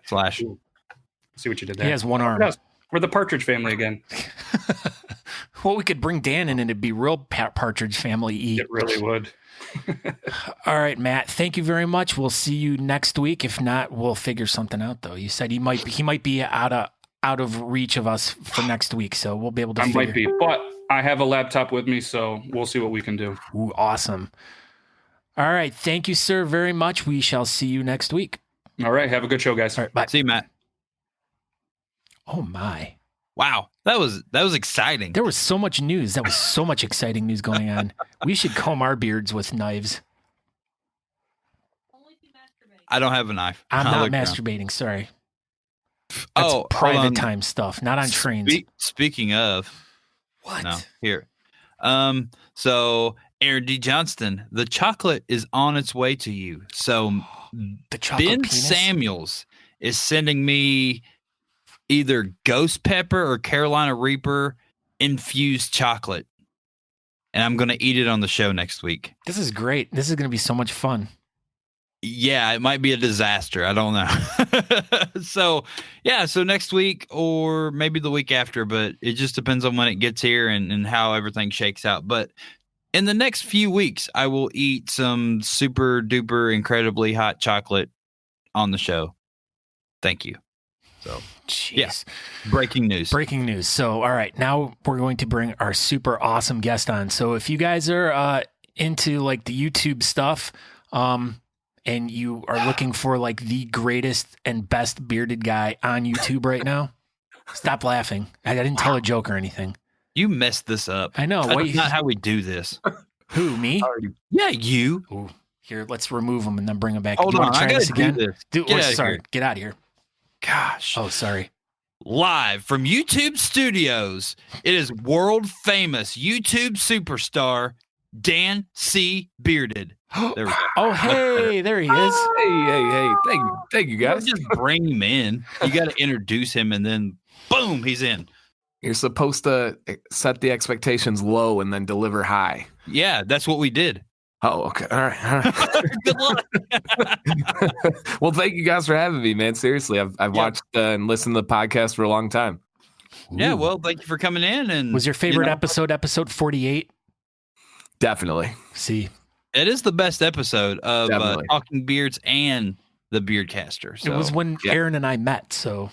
Slash. see what you did there. He has one arm. Yes, we're the Partridge Family again. Well, we could bring Dan in and it'd be real Partridge Family-y. It really would. All right, Matt. Thank you very much. We'll see you next week. If not, we'll figure something out. Though you said he might be out of reach of us for next week, so we'll be able to. Might be, but I have a laptop with me, so we'll see what we can do. Ooh, awesome. All right, thank you, sir, very much. We shall see you next week. All right, have a good show, guys. All right, bye. See you, Matt. Oh my! Wow, that was exciting. There was so much news. That was so much exciting news going on. We should comb our beards with knives. Only if you masturbate. I don't have a knife. I'm I'll not look around. masturbating. Sorry. That's hold private on. time stuff, not on trains. Speaking of, What? no, here. So Aaron D. Johnston, the chocolate is on its way to you. So The chocolate Ben penis? Samuels is sending me either ghost pepper or Carolina Reaper infused chocolate. And I'm going to eat it on the show next week. This is great. This is going to be so much fun. Yeah, it might be a disaster. I don't know. So next week or maybe the week after, but it just depends on when it gets here and how everything shakes out. But in the next few weeks, I will eat some super duper incredibly hot chocolate on the show. Thank you. So, Jeez. breaking news. Breaking news. So, all right, now we're going to bring our super awesome guest on. So, if you guys are into like the YouTube stuff, and you are looking for like the greatest and best bearded guy on YouTube right now, stop laughing. I didn't tell a joke or anything. You messed this up. I know. That's not how we do this. Who, me? Yeah, you. Ooh, here, let's remove him and then bring him back. Hold You wanna on. I try got this to do again? this. Dude, Get out of sorry. here. Get out of here. Gosh. Oh, sorry. Live from YouTube studios, it is world famous YouTube superstar Dan C. Bearded. There we go. Oh, hey, there he is. Hey. Thank you, guys. Just bring him in. You got to introduce him, and then boom, he's in. You're supposed to set the expectations low and then deliver high. Yeah, that's what we did. Oh, okay. All right. Good luck. Well, thank you guys for having me, man. Seriously, I've watched and listened to the podcast for a long time. Yeah, well, thank you for coming in. And Was your favorite you know, episode 48? Definitely. See, It is the best episode of Definitely. Talking Beards and the Beardcaster. So, it was when yeah. Aaron and I met. So,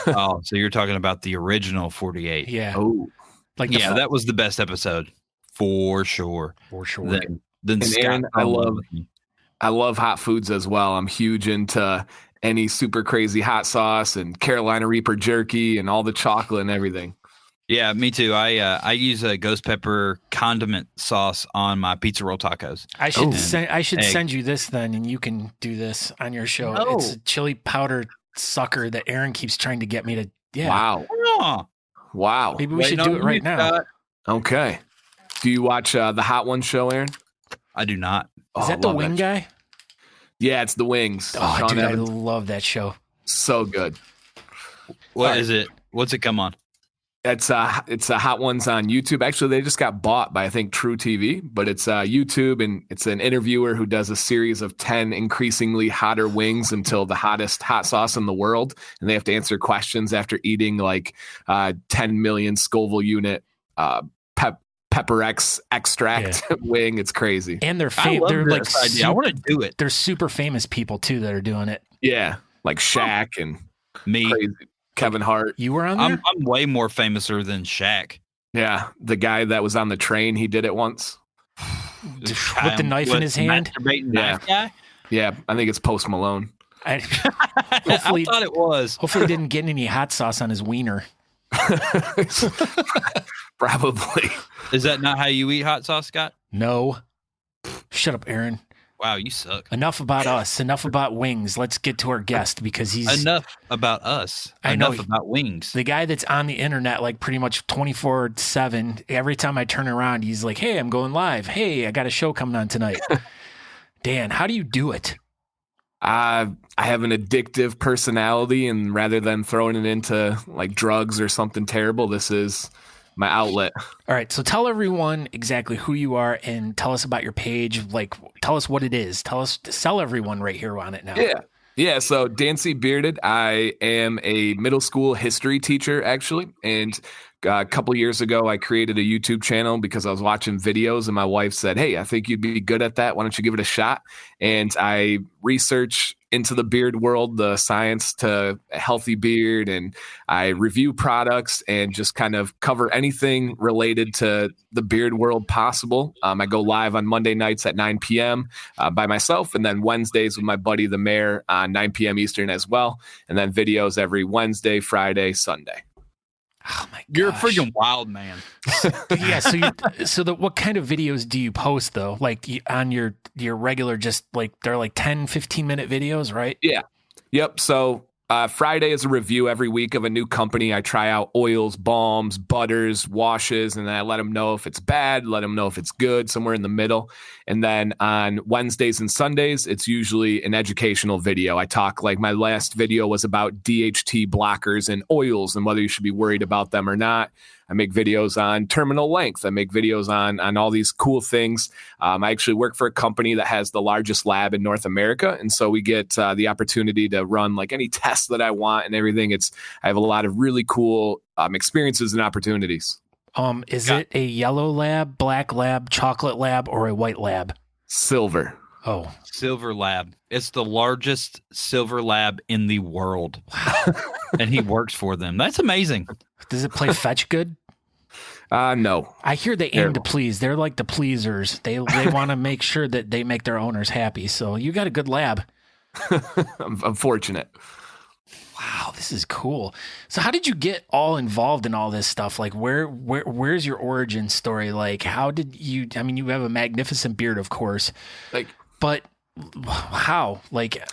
so you're talking about the original 48. yeah. Oh, Like the Yeah, that was the best episode for sure. for sure. Then And Scott Aaron, I love hot foods as well. I'm huge into any super crazy hot sauce and Carolina Reaper jerky and all the chocolate and everything. Yeah, me too. I use a ghost pepper condiment sauce on my pizza roll tacos. I should Egg. send you this then, and you can do this on your show. No. It's a chili powder sucker that Aaron keeps trying to get me to. Yeah, Wow. Oh, Wow. maybe we should do it right now. Okay. Do you watch the Hot Ones show, Aaron? I do not. Is Oh, that the love wing guy? Yeah, it's the Wings. Oh, Sean dude, Evans. I love that show. So good. What is it? What's it come on? It's a Hot Ones on YouTube. Actually, they just got bought by I think True TV, but it's YouTube, and it's an interviewer who does a series of 10 increasingly hotter wings until the hottest hot sauce in the world, and they have to answer questions after eating like 10 million Scoville unit Pepper X extract wing. It's crazy. And they're I love they're like this idea. I want to do it. They're super famous people too that are doing it. Yeah, like Shaq and Me. crazy Kevin Hart. You were on there? I'm way more famouser than Shaq. Yeah, the guy that was on the train, he did it once. With the knife in his hand? Masturbating knife guy? Yeah, I think it's Post Malone. Hopefully, I thought it was. Hopefully, he didn't get any hot sauce on his wiener. Probably. Is that not how you eat hot sauce, Scott? No. Shut up, Aaron. Wow, you suck. Enough about us. Enough about wings. Let's get to our guest because he's Enough about us. I know. Enough about wings. the guy that's on the internet like pretty much 24/7. Every time I turn around, he's like, "Hey, I'm going live. Hey, I got a show coming on tonight." Dan, how do you do it? I have an addictive personality, and rather than throwing it into like drugs or something terrible, this is my outlet. All right, so tell everyone exactly who you are and tell us about your page. Like, tell us what it is. Sell everyone right here on it now. Yeah. So Dancy Bearded, I am a middle school history teacher actually, and a couple years ago I created a YouTube channel because I was watching videos and my wife said, "Hey, I think you'd be good at that. Why don't you give it a shot?" And I research into the beard world, the science to a healthy beard, and I review products and just kind of cover anything related to the beard world possible. I go live on Monday nights at 9 p.m. By myself, and then Wednesdays with my buddy, the mayor, 9 p.m. Eastern as well. And then videos every Wednesday, Friday, Sunday. Oh my gosh. You're a freaking wild man. Yeah, what kind of videos do you post though? Like on your regular, just like they're like 10, 15-minute videos, right? Yeah. Yep. So Friday is a review every week of a new company. I try out oils, balms, butters, washes, and then I let them know if it's bad, let them know if it's good, somewhere in the middle. And then on Wednesdays and Sundays, it's usually an educational video. I talk, like my last video was about DHT blockers and oils and whether you should be worried about them or not. I make videos on terminal length. I make videos on all these cool things. I actually work for a company that has the largest lab in North America. And so we get the opportunity to run like any tests that I want and everything. I have a lot of really cool experiences and opportunities. Is it a yellow lab, black lab, chocolate lab, or a white lab? Silver. Oh, Silver Lab. It's the largest silver lab in the world. And he works for them. That's amazing. does it play fetch good? No. I hear they aim to please. They're like the pleasers. They want to make sure that they make their owners happy. So you got a good lab. I'm fortunate. Wow, this is cool. So how did you get all involved in all this stuff? Like where's your origin story? Like how did you, I mean, you have a magnificent beard, of course, but how? Like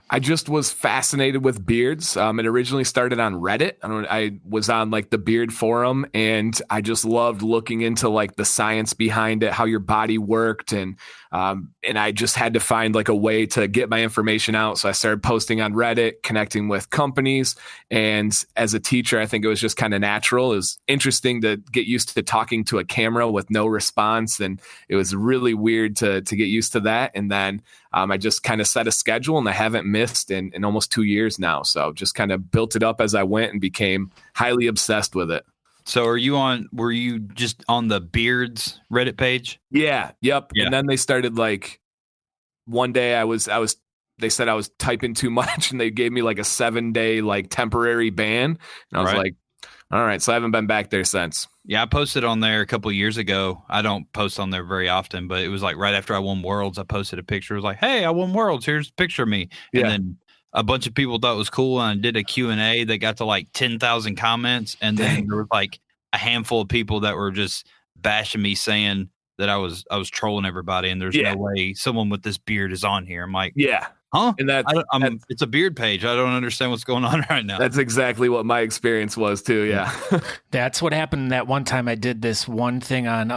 I just was fascinated with beards. It originally started on Reddit. I was on like the beard forum, and I just loved looking into like the science behind it, how your body worked, and I just had to find like a way to get my information out. So I started posting on Reddit, connecting with companies, and as a teacher, I think it was just kind of natural. It was interesting to get used to talking to a camera with no response, and it was really weird to get used to that. And then I just kind of set a schedule, and I haven't missed in almost 2 years now. So just kind of built it up as I went and became highly obsessed with it. So were you just on the Beards Reddit page? Yeah. Yep. Yeah. And then they started like one day they said I was typing too much, and they gave me like a 7-day like temporary ban. And I was like, all right. So I haven't been back there since. Yeah, I posted on there a couple of years ago. I don't post on there very often, but it was like right after I won Worlds, I posted a picture. It was like, hey, I won Worlds. Here's a picture of me. And then a bunch of people thought it was cool, and I did a Q&A that got to like 10,000 comments. And then there was like a handful of people that were just bashing me, saying that I was trolling everybody, and there's no way someone with this beard is on here. I'm like, huh? And it's a beard page. I don't understand what's going on right now. That's exactly what my experience was too. Yeah. That's what happened that one time. I did this one thing on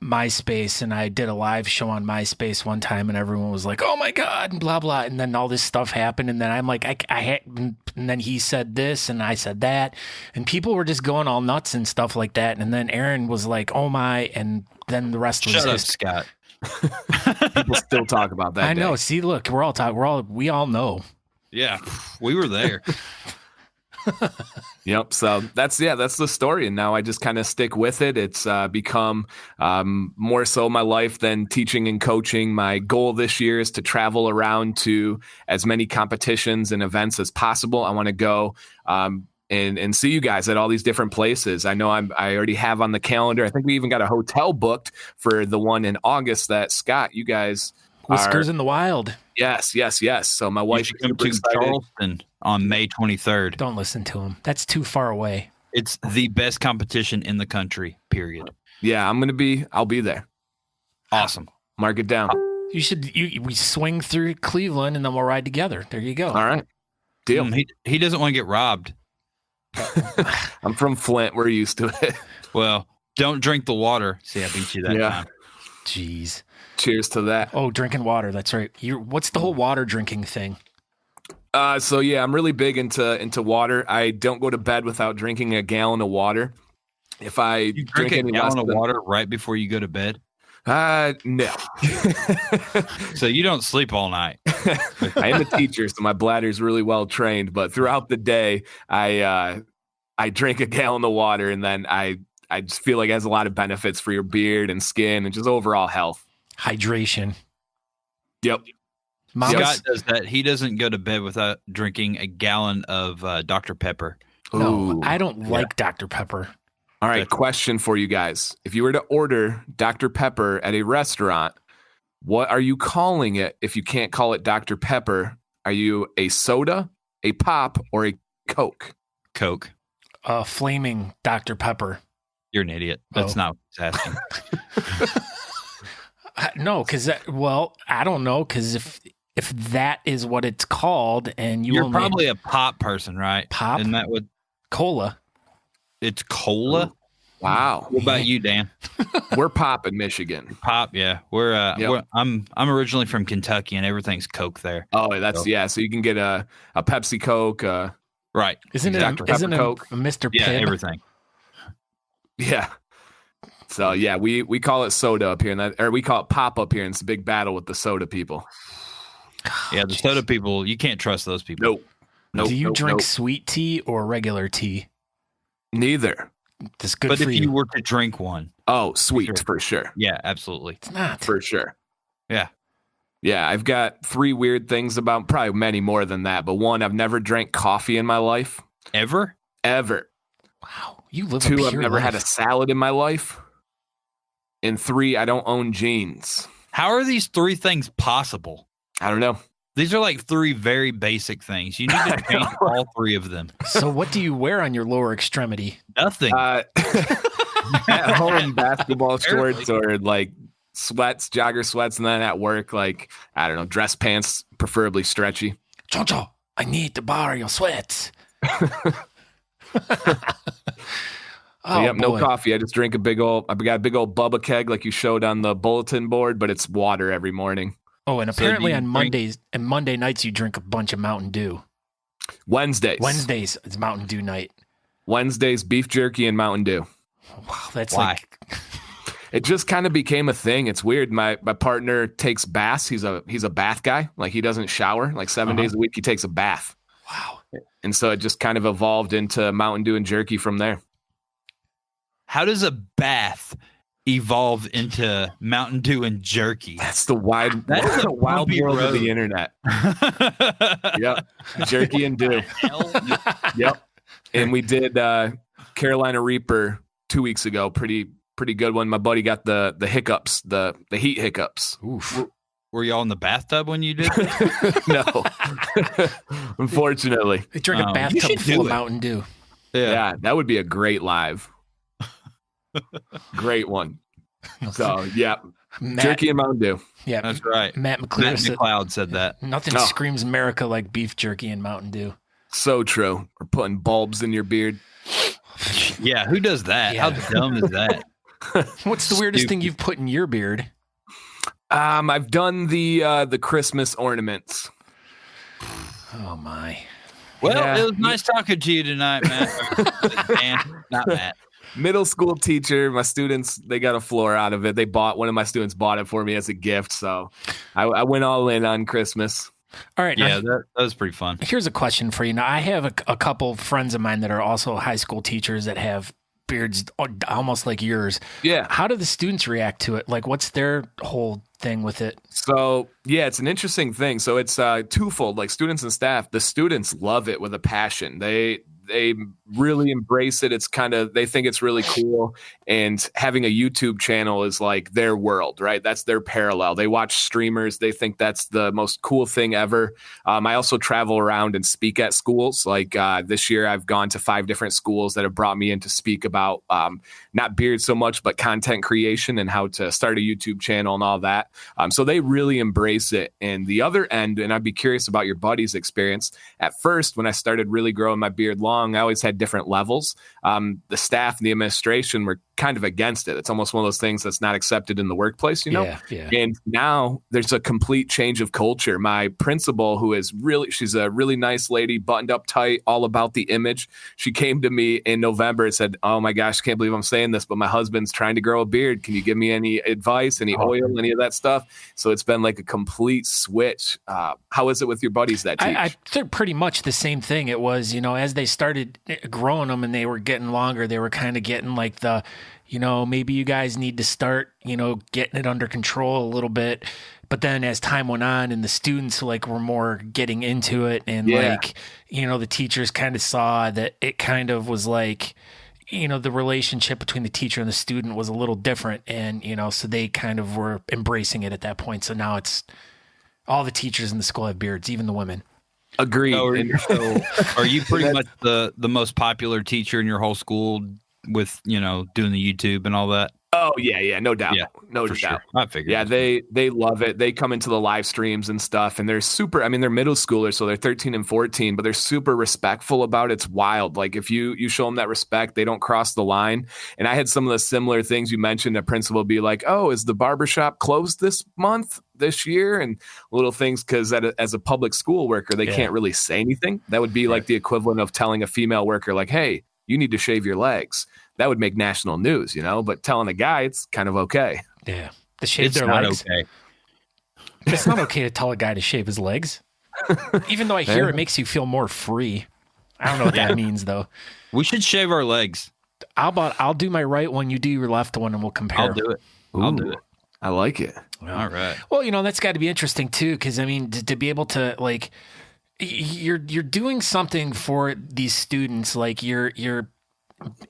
MySpace, and I did a live show on MySpace one time, and everyone was like, oh my God, and blah, blah. And then all this stuff happened. And then I'm like, and then he said this and I said that, and people were just going all nuts and stuff like that. And then Aaron was like, oh my, and then the rest was Shut up, Scott. People still talk about that. I know. See, look, we all know. Yeah, we were there. Yep. So that's the story. And now I just kind of stick with it. It's become more so my life than teaching and coaching. My goal this year is to travel around to as many competitions and events as possible. I want to go and see you guys at all these different places. I know I already have on the calendar. I think we even got a hotel booked for the one in August that Scott, you guys Whiskers in the Wild. Yes. So my wife You should come to Charleston on May 23rd. Don't listen to him. That's too far away. It's the best competition in the country, period. Yeah, I'll be there. Awesome. Mark it down. We swing through Cleveland and then we'll ride together. There you go. All right. Deal. He doesn't want to get robbed. I'm from Flint. We're used to it. Well, don't drink the water. See, I beat you that time. Jeez. Cheers to that. Oh, drinking water. That's right. What's the whole water drinking thing? So yeah, I'm really big into water. I don't go to bed without drinking a gallon of water. If I drink a gallon of water right before you go to bed? No. So you don't sleep all night. I am a teacher, so my bladder's really well trained. But throughout the day, I drink a gallon of water, and then I just feel like it has a lot of benefits for your beard and skin and just overall health. Hydration. Yep. Scott does that. He doesn't go to bed without drinking a gallon of Dr. Pepper. No, I don't like Dr. Pepper. All right, question for you guys. If you were to order Dr. Pepper at a restaurant, what are you calling it if you can't call it Dr. Pepper? Are you a soda, a pop, or a Coke? Coke. Flaming Dr. Pepper. You're an idiot. That's not what he's asking. No, because I don't know, because if that is what it's called, and you're probably a pop person, right? Pop, isn't that what? Cola. It's cola. Wow. What about you, Dan? We're pop in Michigan. Pop, yeah. I'm originally from Kentucky, and everything's Coke there. Oh, that's So you can get a Pepsi Coke. Right. Isn't it Coke? Mr. Yeah, Pibb? everything. Yeah. So yeah, we call it soda up here, or we call it pop up here, and it's a big battle with the soda people. Yeah, the soda people, you can't trust those people. Nope. Do you drink sweet tea or regular tea? Neither. That's good but for if you were to drink one. Oh, sweet for sure. Yeah, absolutely. It's not. For sure. Yeah. Yeah, I've got 3 weird things about, probably many more than that, but 1, I've never drank coffee in my life. Ever? Wow. You live 2, a I've pure never life. had a salad in my life. And 3, I don't own jeans. How are these 3 things possible? I don't know. These are like 3 very basic things. You need to change all 3 of them. So what do you wear on your lower extremity? Nothing. At home, basketball shorts or like sweats, jogger sweats, and then at work, like, I don't know, dress pants, preferably stretchy. Jojo, I need to borrow your sweats. Yep, no coffee. I just drink I got a big old Bubba keg like you showed on the bulletin board, but it's water every morning. Oh, and apparently on Mondays and Monday nights you drink a bunch of Mountain Dew. Wednesdays it's Mountain Dew night. Wednesdays, beef jerky and Mountain Dew. Wow, that's Why? like it just kind of became a thing. It's weird. My partner takes baths. He's a bath guy. Like, he doesn't shower. Like 7 days a week he takes a bath. wow. And so it just kind of evolved into Mountain Dew and jerky from there. How does a bath evolve into Mountain Dew and jerky? That's the wild bumpy world of road. the internet. Yep. Jerky and Dew. Yep. And we did Carolina Reaper 2 weeks ago. Pretty good one. My buddy got the hiccups, the heat hiccups. Oof. Were y'all in the bathtub when you did it? No. Unfortunately. They drink a You bathtub should full do of it. Mountain Dew. Yeah, that would be a great live. Great one. So, yeah. Jerky and Mountain Dew. Yeah, That's right. Matt McClure Matt said McLeod said that. nothing screams America like beef jerky and Mountain Dew. So true. We're putting bulbs in your beard. Yeah, who does that? Yeah. How dumb is that? What's the weirdest thing you've put in your beard? I've done the Christmas ornaments. Oh my. Well, Yeah. it was nice talking to you tonight, Matt. Dan, not Matt. Middle school teacher, my students, they got a floor out of it. One of my students bought it for me as a gift. So I went all in on Christmas. All right. Yeah, now, that was pretty fun. here's a question for you. Now, I have a couple friends of mine that are also high school teachers that have beards almost like yours. Yeah. How do the students react to it? Like, what's their whole thing with it? So, yeah, it's an interesting thing. So it's twofold, like students and staff. The students love it with a passion. They really embrace it. It's kind of, they think it's really cool. And having a YouTube channel is like their world, right? That's their parallel. They watch streamers. They think that's the most cool thing ever. I also travel around and speak at schools. Like this year, I've gone to 5 different schools that have brought me in to speak about not beard so much, but content creation and how to start a YouTube channel and all that. So they really embrace it. And the other end, and I'd be curious about your buddy's experience. At first, when I started really growing my beard long, I always had different levels. The staff and the administration were kind of against it. It's almost one of those things that's not accepted in the workplace, you know? Yeah. And now there's a complete change of culture. My principal, she's a really nice lady, buttoned up tight, all about the image. She came to me in November and said, "Oh my gosh, I can't believe I'm saying this, but my husband's trying to grow a beard. Can you give me any advice, any oil, any of that stuff?" So it's been like a complete switch. How is it with your buddies that teach? I think pretty much the same thing. It was, as they started growing them and they were getting longer, they were kind of getting like the, maybe you guys need to start, getting it under control a little bit. But then as time went on and the students were more getting into it and the teachers kind of saw that it kind of was like, the relationship between the teacher and the student was a little different. And, so they kind of were embracing it at that point. So now it's all the teachers in the school have beards, even the women. Agreed. So are you pretty much the most popular teacher in your whole school with, doing the YouTube and all that? Oh, yeah, no doubt. Yeah, no for doubt. Sure. I figured. Yeah, they love it. They come into the live streams and stuff, and they're they're middle schoolers, so they're 13 and 14, but they're super respectful about it. It's wild. Like, if you show them that respect, they don't cross the line. And I had some of the similar things you mentioned. A principal be like, "Oh, is the barbershop closed this year?" And little things, because as a public school worker, they can't really say anything. That would be like the equivalent of telling a female worker, like, "Hey, you need to shave your legs." That would make national news, but telling a guy, it's kind of okay. Yeah. To shave It's their not legs. okay. It's not okay to tell a guy to shave his legs. Even though I hear it makes you feel more free. I don't know what that means, though. We should shave our legs. I'll do my right one, you do your left one, and we'll compare. I'll do it. I'll do it. I like it. All right. Well, that's got to be interesting too, because to be able to you're doing something for these students, like you're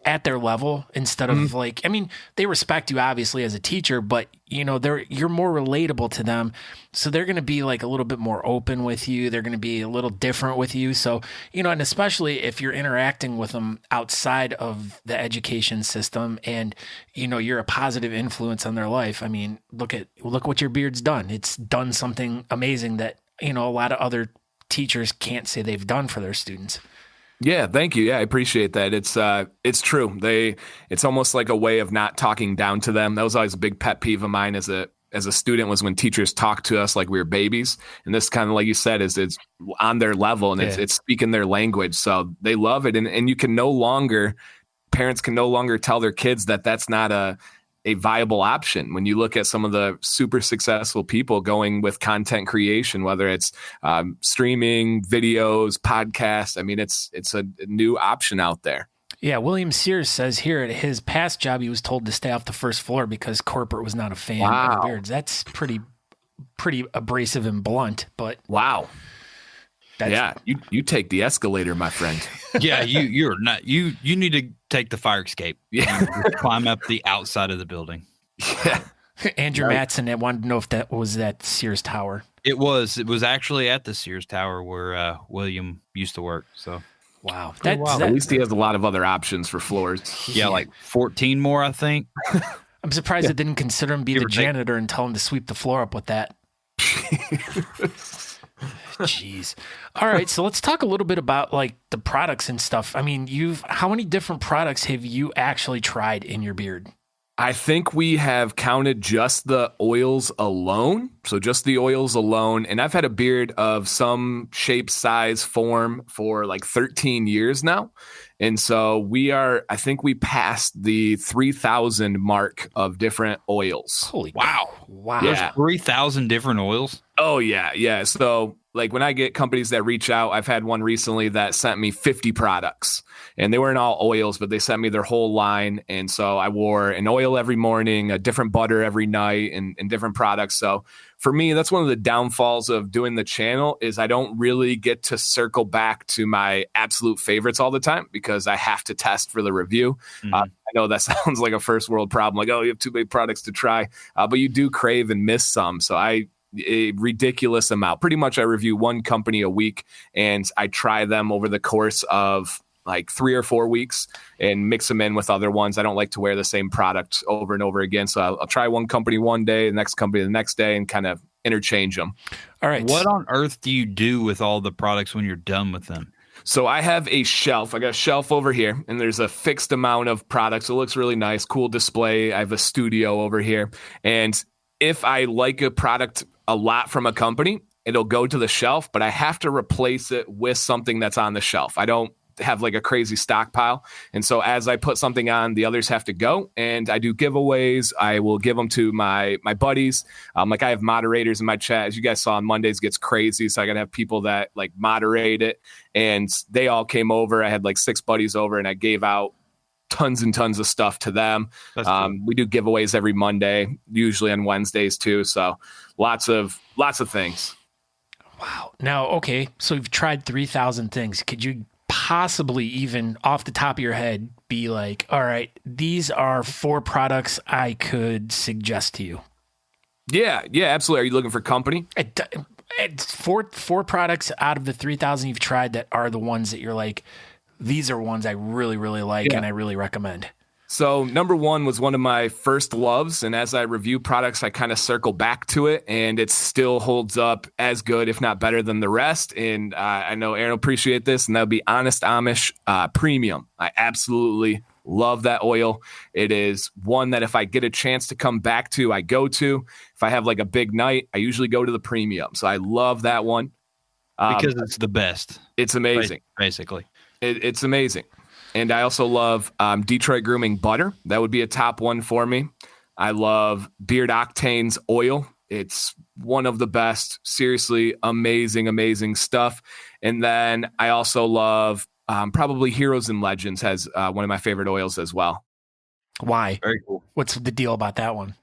at their level instead of they respect you obviously as a teacher, but you're more relatable to them. So they're going to be like a little bit more open with you. They're going to be a little different with you. So, and especially if you're interacting with them outside of the education system and, you're a positive influence on their life. I mean, look what your beard's done. It's done something amazing that, a lot of other teachers can't say they've done for their students. Yeah, thank you. Yeah, I appreciate that. It's true. It's almost like a way of not talking down to them. That was always a big pet peeve of mine as a student, was when teachers talked to us like we were babies. And this kind of, like you said, it's on their level and it's speaking their language. So they love it. And you can parents can no longer tell their kids that that's not a viable option. When you look at some of the super successful people going with content creation, whether it's streaming, videos, podcasts, it's a new option out there. Yeah, William Sears says here at his past job, he was told to stay off the first floor because corporate was not a fan of beards. That's pretty abrasive and blunt, but wow. You take the escalator, my friend. Yeah, you're not. You need to take the fire escape. Yeah, climb up the outside of the building. Yeah. Andrew Matson wanted to know if that was at Sears Tower. It was actually at the Sears Tower where William used to work. So wow, at least he has a lot of other options for floors. Yeah, like 14 more, I think. I'm surprised they didn't consider him be the janitor and tell him to sweep the floor up with that. Jeez. All right, so let's talk a little bit about the products and stuff. I mean, how many different products have you actually tried in your beard? I think we have counted just the oils alone. So just the oils alone. And I've had a beard of some shape, size, form for 13 years now. And so I think we passed the 3,000 mark of different oils. Holy wow. Wow. There's 3,000 different oils. Oh, yeah. Yeah. So like when I get companies that reach out, I've had one recently that sent me 50 products and they weren't all oils, but they sent me their whole line. And so I wore an oil every morning, a different butter every night and different products. So for me, that's one of the downfalls of doing the channel is I don't really get to circle back to my absolute favorites all the time because I have to test for the review. I know that sounds like a first world problem. Like, oh, you have too many products to try, but you do crave and miss some. So a ridiculous amount. Pretty much I review one company a week and I try them over the course of like 3 or 4 weeks and mix them in with other ones. I don't like to wear the same product over and over again. So I'll try one company one day, the next company the next day and kind of interchange them. All right. What on earth do you do with all the products when you're done with them? So I have a shelf. I got a shelf over here and there's a fixed amount of products. It looks really nice, cool display. I have a studio over here. And if I like a product a lot from a company, it'll go to the shelf, but I have to replace it with something that's on the shelf. I don't have like a crazy stockpile. And so as I put something on, the others have to go. And I do giveaways. I will give them to my buddies. Like I have moderators in my chat. As you guys saw on Mondays gets crazy. So I got to have people that like moderate it. And they all came over. I had like 6 buddies over and I gave out tons and tons of stuff to them. We do giveaways every Monday, usually on Wednesdays too. So lots of things. Wow. Now, okay. So you've tried 3,000 things. Could you possibly even off the top of your head be like, all right, these are 4 products I could suggest to you? Yeah, absolutely. Are you looking for company? It's four products out of the 3,000 you've tried that are the ones that you're like, these are ones I really, really like and I really recommend. So number 1 was one of my first loves. And as I review products, I kind of circle back to it and it still holds up as good, if not better than the rest. And I know Aaron will appreciate this, and that would be Honest Amish Premium. I absolutely love that oil. It is one that if I get a chance to come back to, I go to. If I have like a big night, I usually go to the Premium. So I love that one. Because it's the best. It's amazing. Basically. It's amazing. And I also love Detroit Grooming Butter. That would be a top one for me. I love Beard Octane's oil. It's one of the best. Seriously, amazing stuff. And then I also love probably Heroes and Legends has one of my favorite oils as well. Why? Very cool. What's the deal about that one?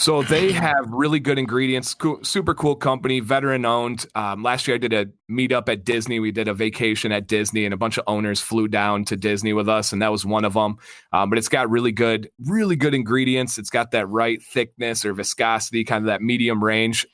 So they have really good ingredients, super cool company, veteran owned. Last year I did a meetup at Disney. We did a vacation at Disney and a bunch of owners flew down to Disney with us. And that was one of them. But it's got really good ingredients. It's got that right thickness or viscosity, kind of that medium range.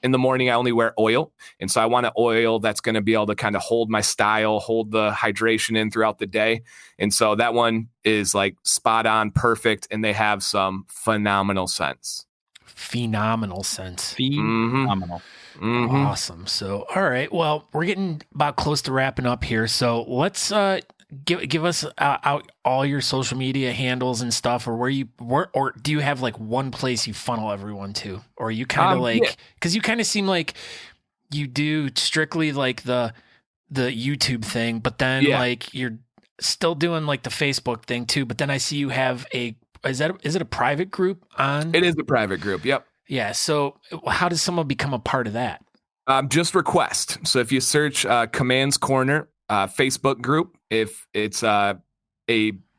In the morning, I only wear oil. And so I want an oil that's going to be able to kind of hold my style, hold the hydration in throughout the day. And so that one is like spot on, perfect. And they have some phenomenal scents. Phenomenal scents. Phenomenal. Mm-hmm. Awesome. So, all right. Well, we're getting about close to wrapping up here. So let's give us out all your social media handles and stuff, or or do you have like one place you funnel everyone to, or are you kind of because you kind of seem like you do strictly like the YouTube thing, but then like you're still doing like the Facebook thing too. But then I see you have is it a private group on? It is a private group. Yep. Yeah. So how does someone become a part of that? Just request. So if you search Commands Corner Facebook group, if it's a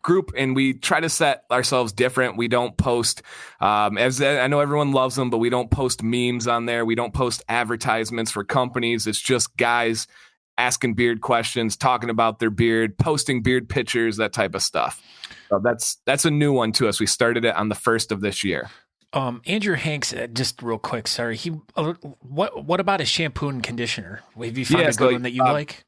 group, and we try to set ourselves different. We don't post, as I know everyone loves them, but we don't post memes on there. We don't post advertisements for companies. It's just guys asking beard questions, talking about their beard, posting beard pictures, that type of stuff. So that's a new one to us. We started it on the 1st of this year. Andrew Hanks, just real quick, sorry. What about a shampoo and conditioner? Have you found a good one that you like?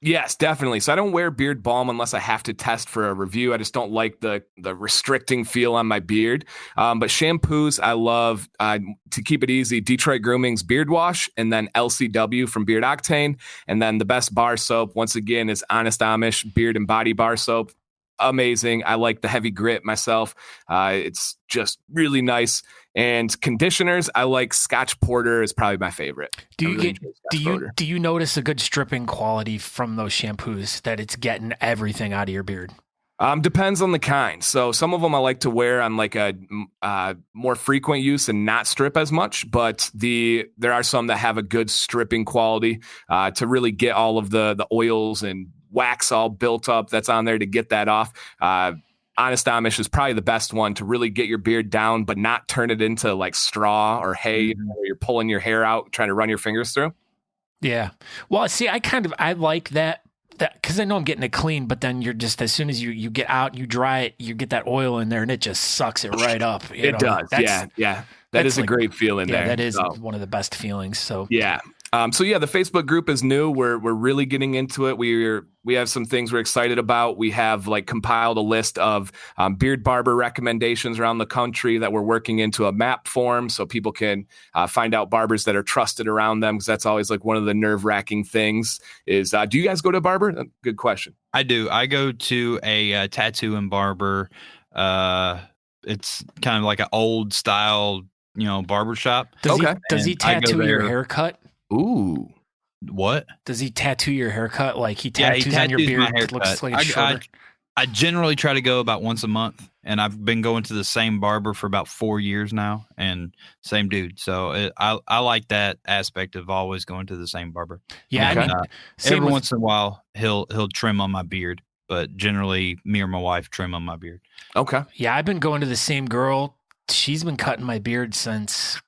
Yes, definitely. So I don't wear beard balm unless I have to test for a review. I just don't like the restricting feel on my beard. But shampoos, I love, to keep it easy, Detroit Grooming's Beard Wash, and then LCW from Beard Octane. And then the best bar soap, once again, is Honest Amish Beard and Body Bar Soap. Amazing. I like the heavy grit myself. It's just really nice. And conditioners, I like Scotch Porter is probably my favorite. Do you notice a good stripping quality from those shampoos, that it's getting everything out of your beard? Depends on the kind. So some of them I like to wear on like a more frequent use and not strip as much. But there are some that have a good stripping quality to really get all of the oils and wax all built up that's on there to get that off. Honest Amish is probably the best one to really get your beard down, but not turn it into like straw or hay where you're pulling your hair out, trying to run your fingers through. Yeah. Well, see, I like that because I know I'm getting it clean, but then you're just, as soon as you get out, you dry it, you get that oil in there and it just sucks it right up. It does. Yeah. That is a great feeling there. That is one of the best feelings. So yeah. The Facebook group is new. We're really getting into it. We have some things we're excited about. We have like compiled a list of beard barber recommendations around the country that we're working into a map form so people can find out barbers that are trusted around them, because that's always like one of the nerve-wracking things is, do you guys go to a barber? Good question. I do. I go to a tattoo and barber. It's kind of like an old style, barber shop. Does he tattoo your haircut? Ooh. What? Does he tattoo your haircut? Like he tattoos on your beard? It looks like it's shorter. I generally try to go about once a month, and I've been going to the same barber for about 4 years now, and same dude. So I like that aspect of always going to the same barber. Yeah, and, every once in a while he'll trim on my beard, but generally me or my wife trim on my beard. Okay. Yeah, I've been going to the same girl. She's been cutting my beard since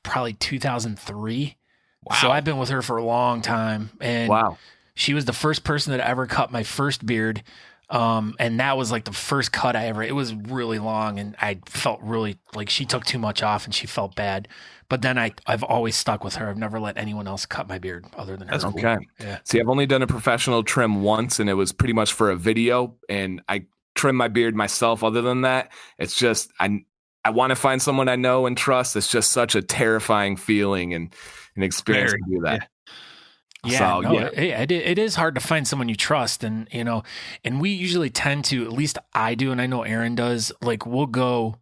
probably 2003. Wow. So I've been with her for a long time, and she was the first person that ever cut my first beard. And that was like the first cut it was really long, and I felt really like she took too much off and she felt bad. But then I've always stuck with her. I've never let anyone else cut my beard other than her. That's okay. Yeah. See, I've only done a professional trim once, and it was pretty much for a video, and I trim my beard myself. Other than that, it's just, I want to find someone I know and trust. It's just such a terrifying feeling and an experience to do that. It is hard to find someone you trust, and and we usually tend to, at least I do, and I know Aaron does, like we'll go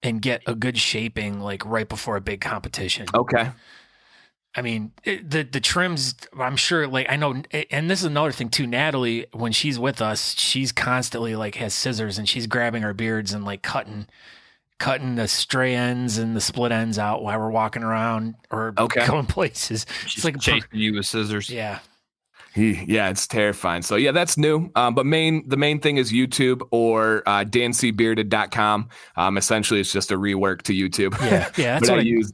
and get a good shaping like right before a big competition. Okay. I mean, the trims, I'm sure, like I know, and this is another thing too, Natalie, when she's with us, she's constantly like has scissors and she's grabbing our beards and like cutting the stray ends and the split ends out while we're walking around or going places. She's like chasing you with scissors. Yeah. Yeah, it's terrifying. So yeah, that's new. But the main thing is YouTube or dancbearded.com. Essentially, it's just a rework to YouTube. Yeah, that's what I use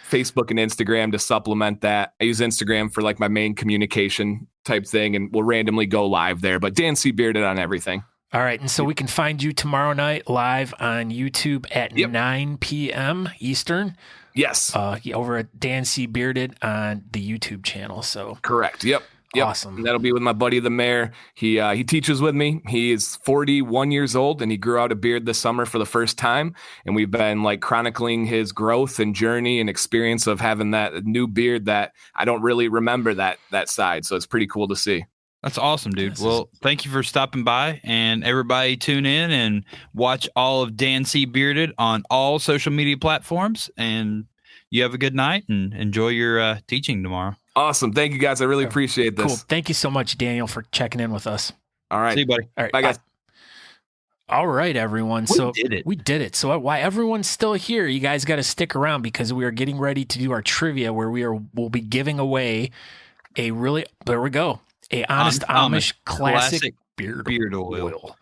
Facebook and Instagram to supplement that. I use Instagram for like my main communication type thing, and we'll randomly go live there. But Dan C. Bearded on everything. All right, and so we can find you tomorrow night live on YouTube at 9 p.m. Eastern. Yes. Over at Dan C. Bearded on the YouTube channel. So correct. Yep. Awesome. And that'll be with my buddy, the mayor. He teaches with me. He is 41 years old, and he grew out a beard this summer for the first time. And we've been like chronicling his growth and journey and experience of having that new beard that I don't really remember that side. So it's pretty cool to see. That's awesome, dude. Well, thank you for stopping by, and everybody tune in and watch all of Dan C. Bearded on all social media platforms, and you have a good night and enjoy your teaching tomorrow. Awesome. Thank you, guys. I really appreciate this. Cool. Thank you so much, Daniel, for checking in with us. All right. See you, buddy. All right. Bye, guys. All right, everyone. We did it. So why everyone's still here, you guys got to stick around because we are getting ready to do our trivia where we'll be giving away there we go. A Honest Amish classic beard oil.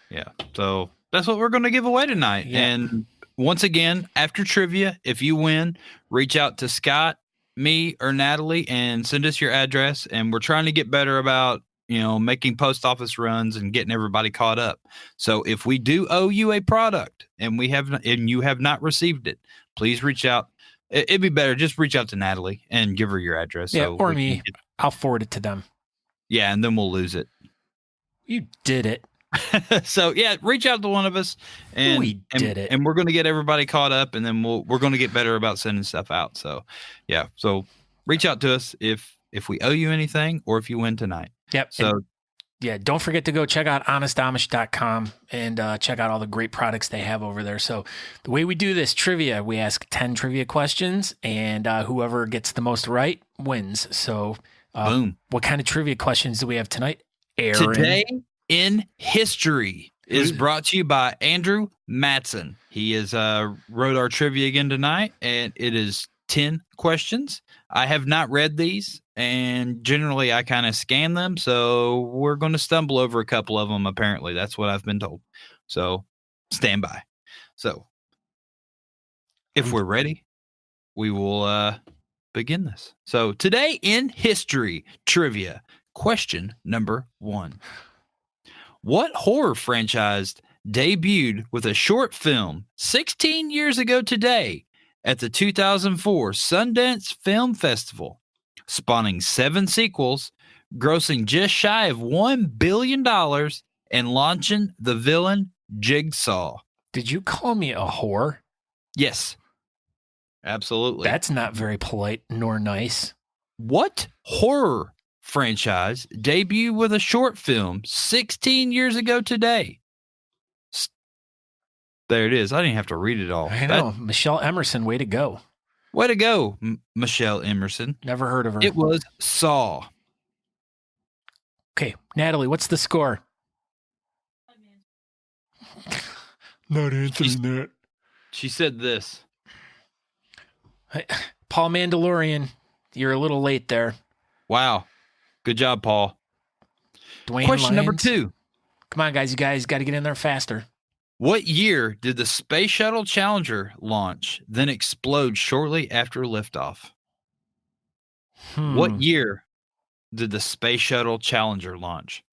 Yeah. So that's what we're going to give away tonight. Yeah. And once again, after trivia, if you win, reach out to Scott, me, or Natalie and send us your address. And we're trying to get better about, making post office runs and getting everybody caught up. So if we do owe you a product and you have not received it, please reach out. It'd be better. Just reach out to Natalie and give her your address. Yeah, or me. I'll forward it to them. Yeah, and then we'll lose it. You did it. So yeah, reach out to one of us, and we did it, and we're going to get everybody caught up, and then we're going to get better about sending stuff out. So yeah, so reach out to us if we owe you anything or if you win tonight. Yep. So don't forget to go check out honestamish.com and check out all the great products they have over there. So the way we do this trivia, we ask 10 trivia questions, and whoever gets the most right wins. So. Boom. What kind of trivia questions do we have tonight, Aaron? Today in history, is brought to you by Andrew Matson. He is wrote our trivia again tonight, and it is 10 questions. I have not read these, and generally I kind of scan them, so we're going to stumble over a couple of them, apparently. That's what I've been told. So stand by. So if we're ready, we will begin this. So today in history trivia, question number 1. What horror franchise debuted with a short film 16 years ago today at the 2004 Sundance Film Festival, spawning 7 sequels, grossing just shy of $1 billion, and launching the villain Jigsaw? Did you call me a whore? Yes. Absolutely. That's not very polite nor nice. What horror franchise debuted with a short film 16 years ago today? There it is. I didn't have to read it all. I know. Michelle Emerson, way to go. Way to go, Michelle Emerson. Never heard of her. It was Saw. Okay, Natalie, what's the score? Not answering that. She said this. Paul Mandalorian, you're a little late there. Wow. Good job, Paul. Dwayne Question number Lyons. 2. Come on, guys. You guys got to get in there faster. What year did the Space Shuttle Challenger launch, then explode shortly after liftoff? What year did the Space Shuttle Challenger launch?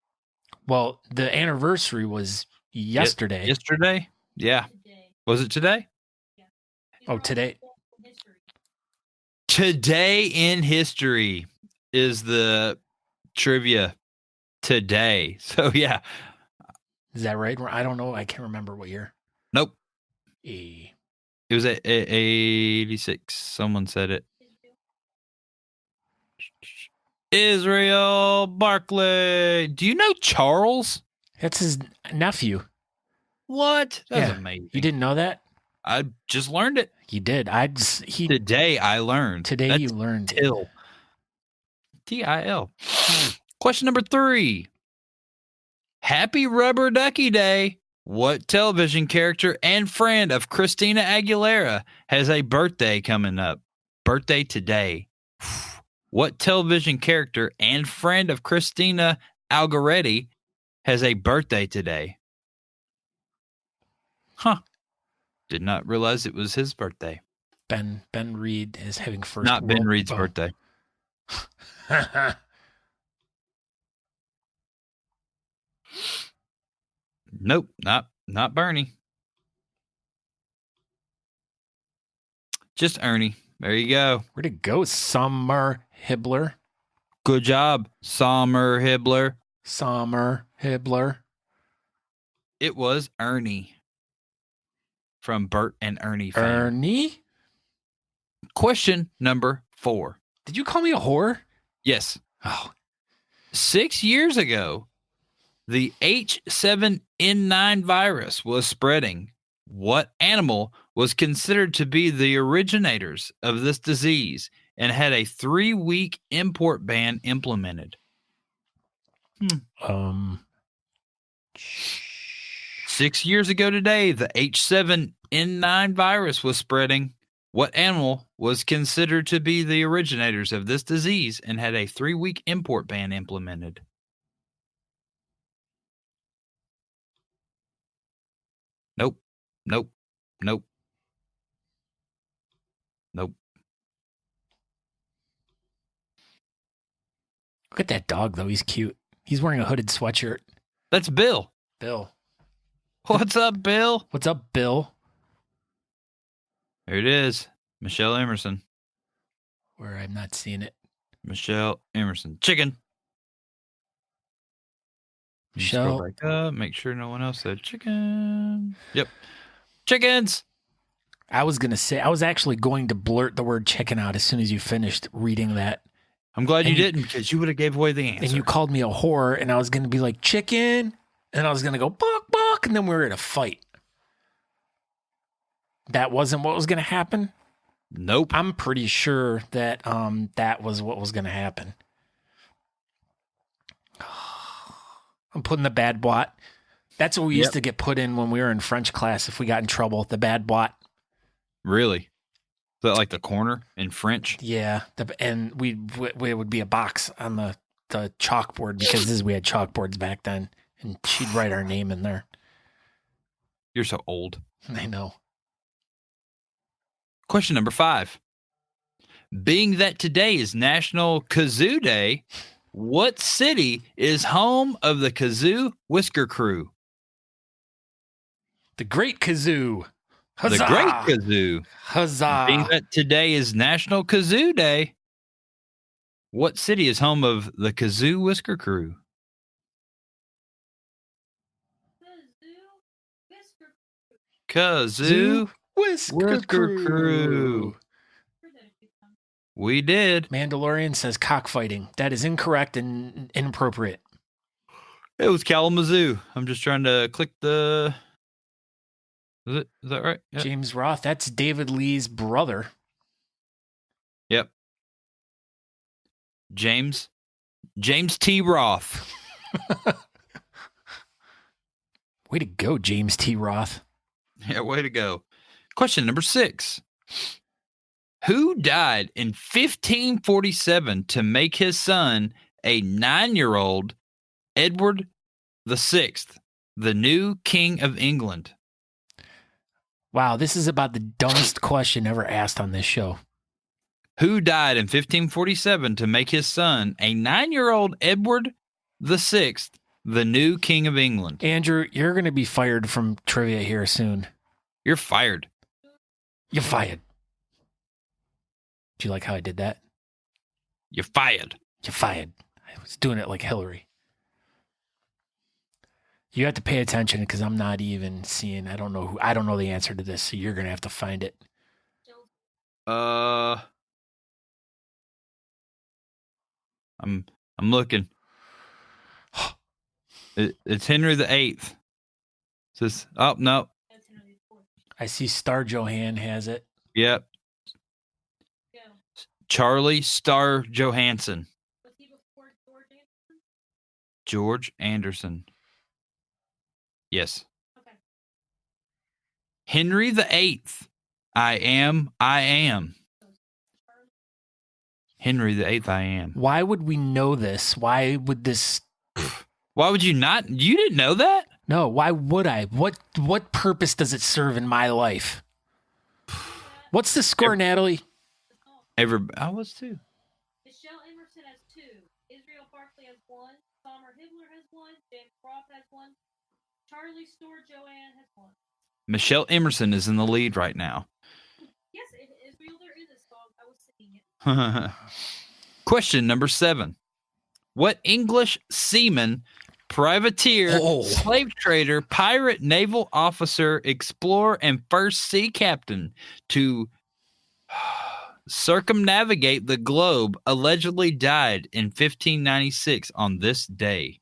Well, the anniversary was yesterday. Yesterday? Yeah. Was it today? Oh, today. Today in history is the trivia today. So, yeah. Is that right? I don't know. I can't remember what year. Nope. E. It was at 86. Someone said it. Israel Barclay. Do you know Charles? That's his nephew. What? That's Yeah. amazing. You didn't know that? I just learned it. You did. Today I learned. Today That's you learned. Till. T-I-L. Question number 3. Happy Rubber Ducky Day. What television character and friend of Christina Aguilera has a birthday coming up? Birthday today. What television character and friend of Christina Aguilera has a birthday today? Huh. Did not realize it was his birthday. Ben Reed is having first. Not Ben Reed's birthday. Nope, not Bernie. Just Ernie. There you go. Where'd it go? Summer Hibbler. Good job, Sommer Hibbler. Summer Hibbler. It was Ernie from Bert and Ernie fame. Ernie? Question number 4. Did you call me a whore? Yes. Oh, 6 years ago, the H7N9 virus was spreading. What animal was considered to be the originators of this disease and had a 3-week import ban implemented? 6 years ago today, the H7N9 virus was spreading. What animal was considered to be the originators of this disease and had a 3-week import ban implemented? Nope. Nope. Nope. Nope. look at that dog, though. He's cute. He's wearing a hooded sweatshirt. That's Bill. Bill. What's up, Bill? What's up, Bill? There it is. Michelle Emerson. Where I'm not seeing it. Michelle Emerson. Chicken. Michelle. Scroll back up. Make sure no one else said chicken. Yep. Chickens. I was actually going to blurt the word chicken out as soon as you finished reading that. I'm glad you didn't, because you would have gave away the answer. And you called me a whore, and I was going to be like, chicken. And I was going to go, buck, buck. And then we were in a fight. That wasn't what was going to happen. Nope. I'm pretty sure that that was what was going to happen. I'm putting the bad That's what we used to get put in when we were in French class if we got in trouble. The bad blot. Really? Is that like the corner in French? Yeah, and we would be a box on the chalkboard because we had chalkboards back then, and she'd write our name in there. You're so old. I know. Question number 5. Being that today is National Kazoo Day, what city is home of the Kazoo Whisker Crew? The Great Kazoo. Huzzah! The Great Kazoo. Huzzah! Being that today is National Kazoo Day, what city is home of the Kazoo Whisker Crew? Kazoo Whisker Crew. We did. Mandalorian says cockfighting. That is incorrect and inappropriate. It was Kalamazoo. I'm just trying to click the... Is that right? Yep. James Roth, that's David Lee's brother. Yep. James T. Roth. Way to go, James T. Roth. Yeah, way to go. Question number 6. Who died in 1547 to make his son a 9-year-old Edward VI, the new King of England? Wow, this is about the dumbest question ever asked on this show. Who died in 1547 to make his son a 9-year-old Edward VI, the new King of England? Andrew, you're going to be fired from trivia here soon. You're fired. You're fired. Do you like how I did that? You're fired. You're fired. I was doing it like Hillary. You have to pay attention because I'm not even seeing. I don't know the answer to this, so you're gonna have to find it. I'm looking. It's Henry VIII. Says, oh no. I see Star Johan has it. Yep. Charlie Star Johansson. Was he before George Anderson? George Anderson. Yes. Okay. Henry VIII. I am. Henry VIII. I am. Why would we know this? Why would this? Why would you not? You didn't know that? No. Why would I? What purpose does it serve in my life? What's the score, Natalie? I was too. Michelle Emerson has 2. Israel Barkley has 1. Sommer Hibbler has 1. James Croft has 1. Charlie Store Joanne has 1. Michelle Emerson is in the lead right now. Yes, in Israel there is a song. I was singing it. Question number 7. What English seaman, privateer, slave trader, pirate, naval officer, explorer, and first sea captain to circumnavigate the globe allegedly died in 1596 on this day?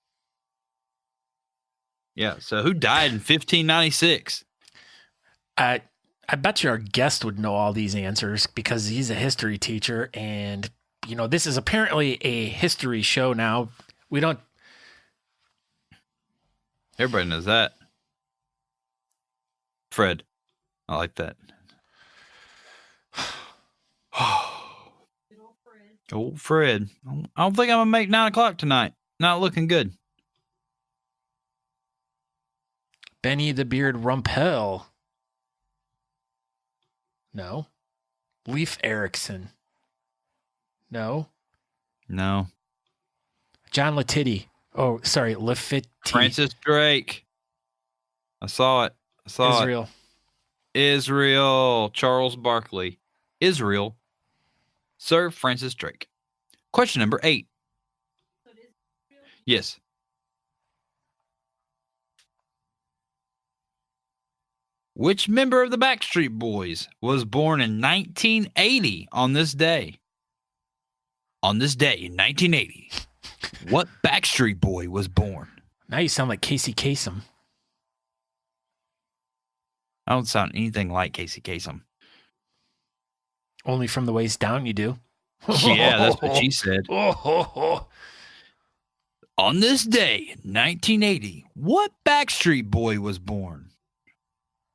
Yeah, so who died in 1596? I bet you our guest would know all these answers because he's a history teacher, and this is apparently a history show now. We don't. Everybody knows that. Fred, I like that. Old Fred. I don't think I'm gonna make 9 o'clock tonight. Not looking good. Benny the Beard Rumpel. No. Leif Erikson. No. John Latiti. Oh, sorry, Lafitte. Francis Drake. I saw it. Israel. Charles Barkley. Israel. Sir Francis Drake. Question number 8. So it is Israel? Yes. Which member of the Backstreet Boys was born in 1980 on this day? On this day in 1980, what Backstreet Boy was born? Now you sound like Casey Kasem. I don't sound anything like Casey Kasem. Only from the waist down you do. Yeah, that's what she said. On this day in 1980, what Backstreet Boy was born?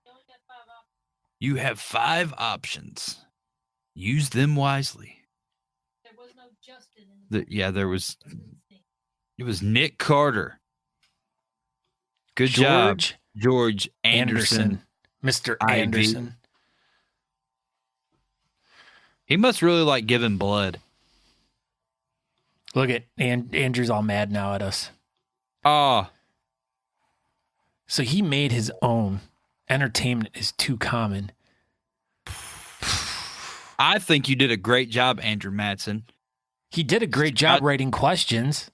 You only got 5 options. You have 5 options. Use them wisely. There was no Justin in the There was. It was Nick Carter. Good job, George George Anderson. Mr. Ivy. Anderson. He must really like giving blood. Look at Andrew's all mad now at us. Oh, So he made his own. Entertainment is too common. I think you did a great job, Andrew Matson. He did a great job writing questions.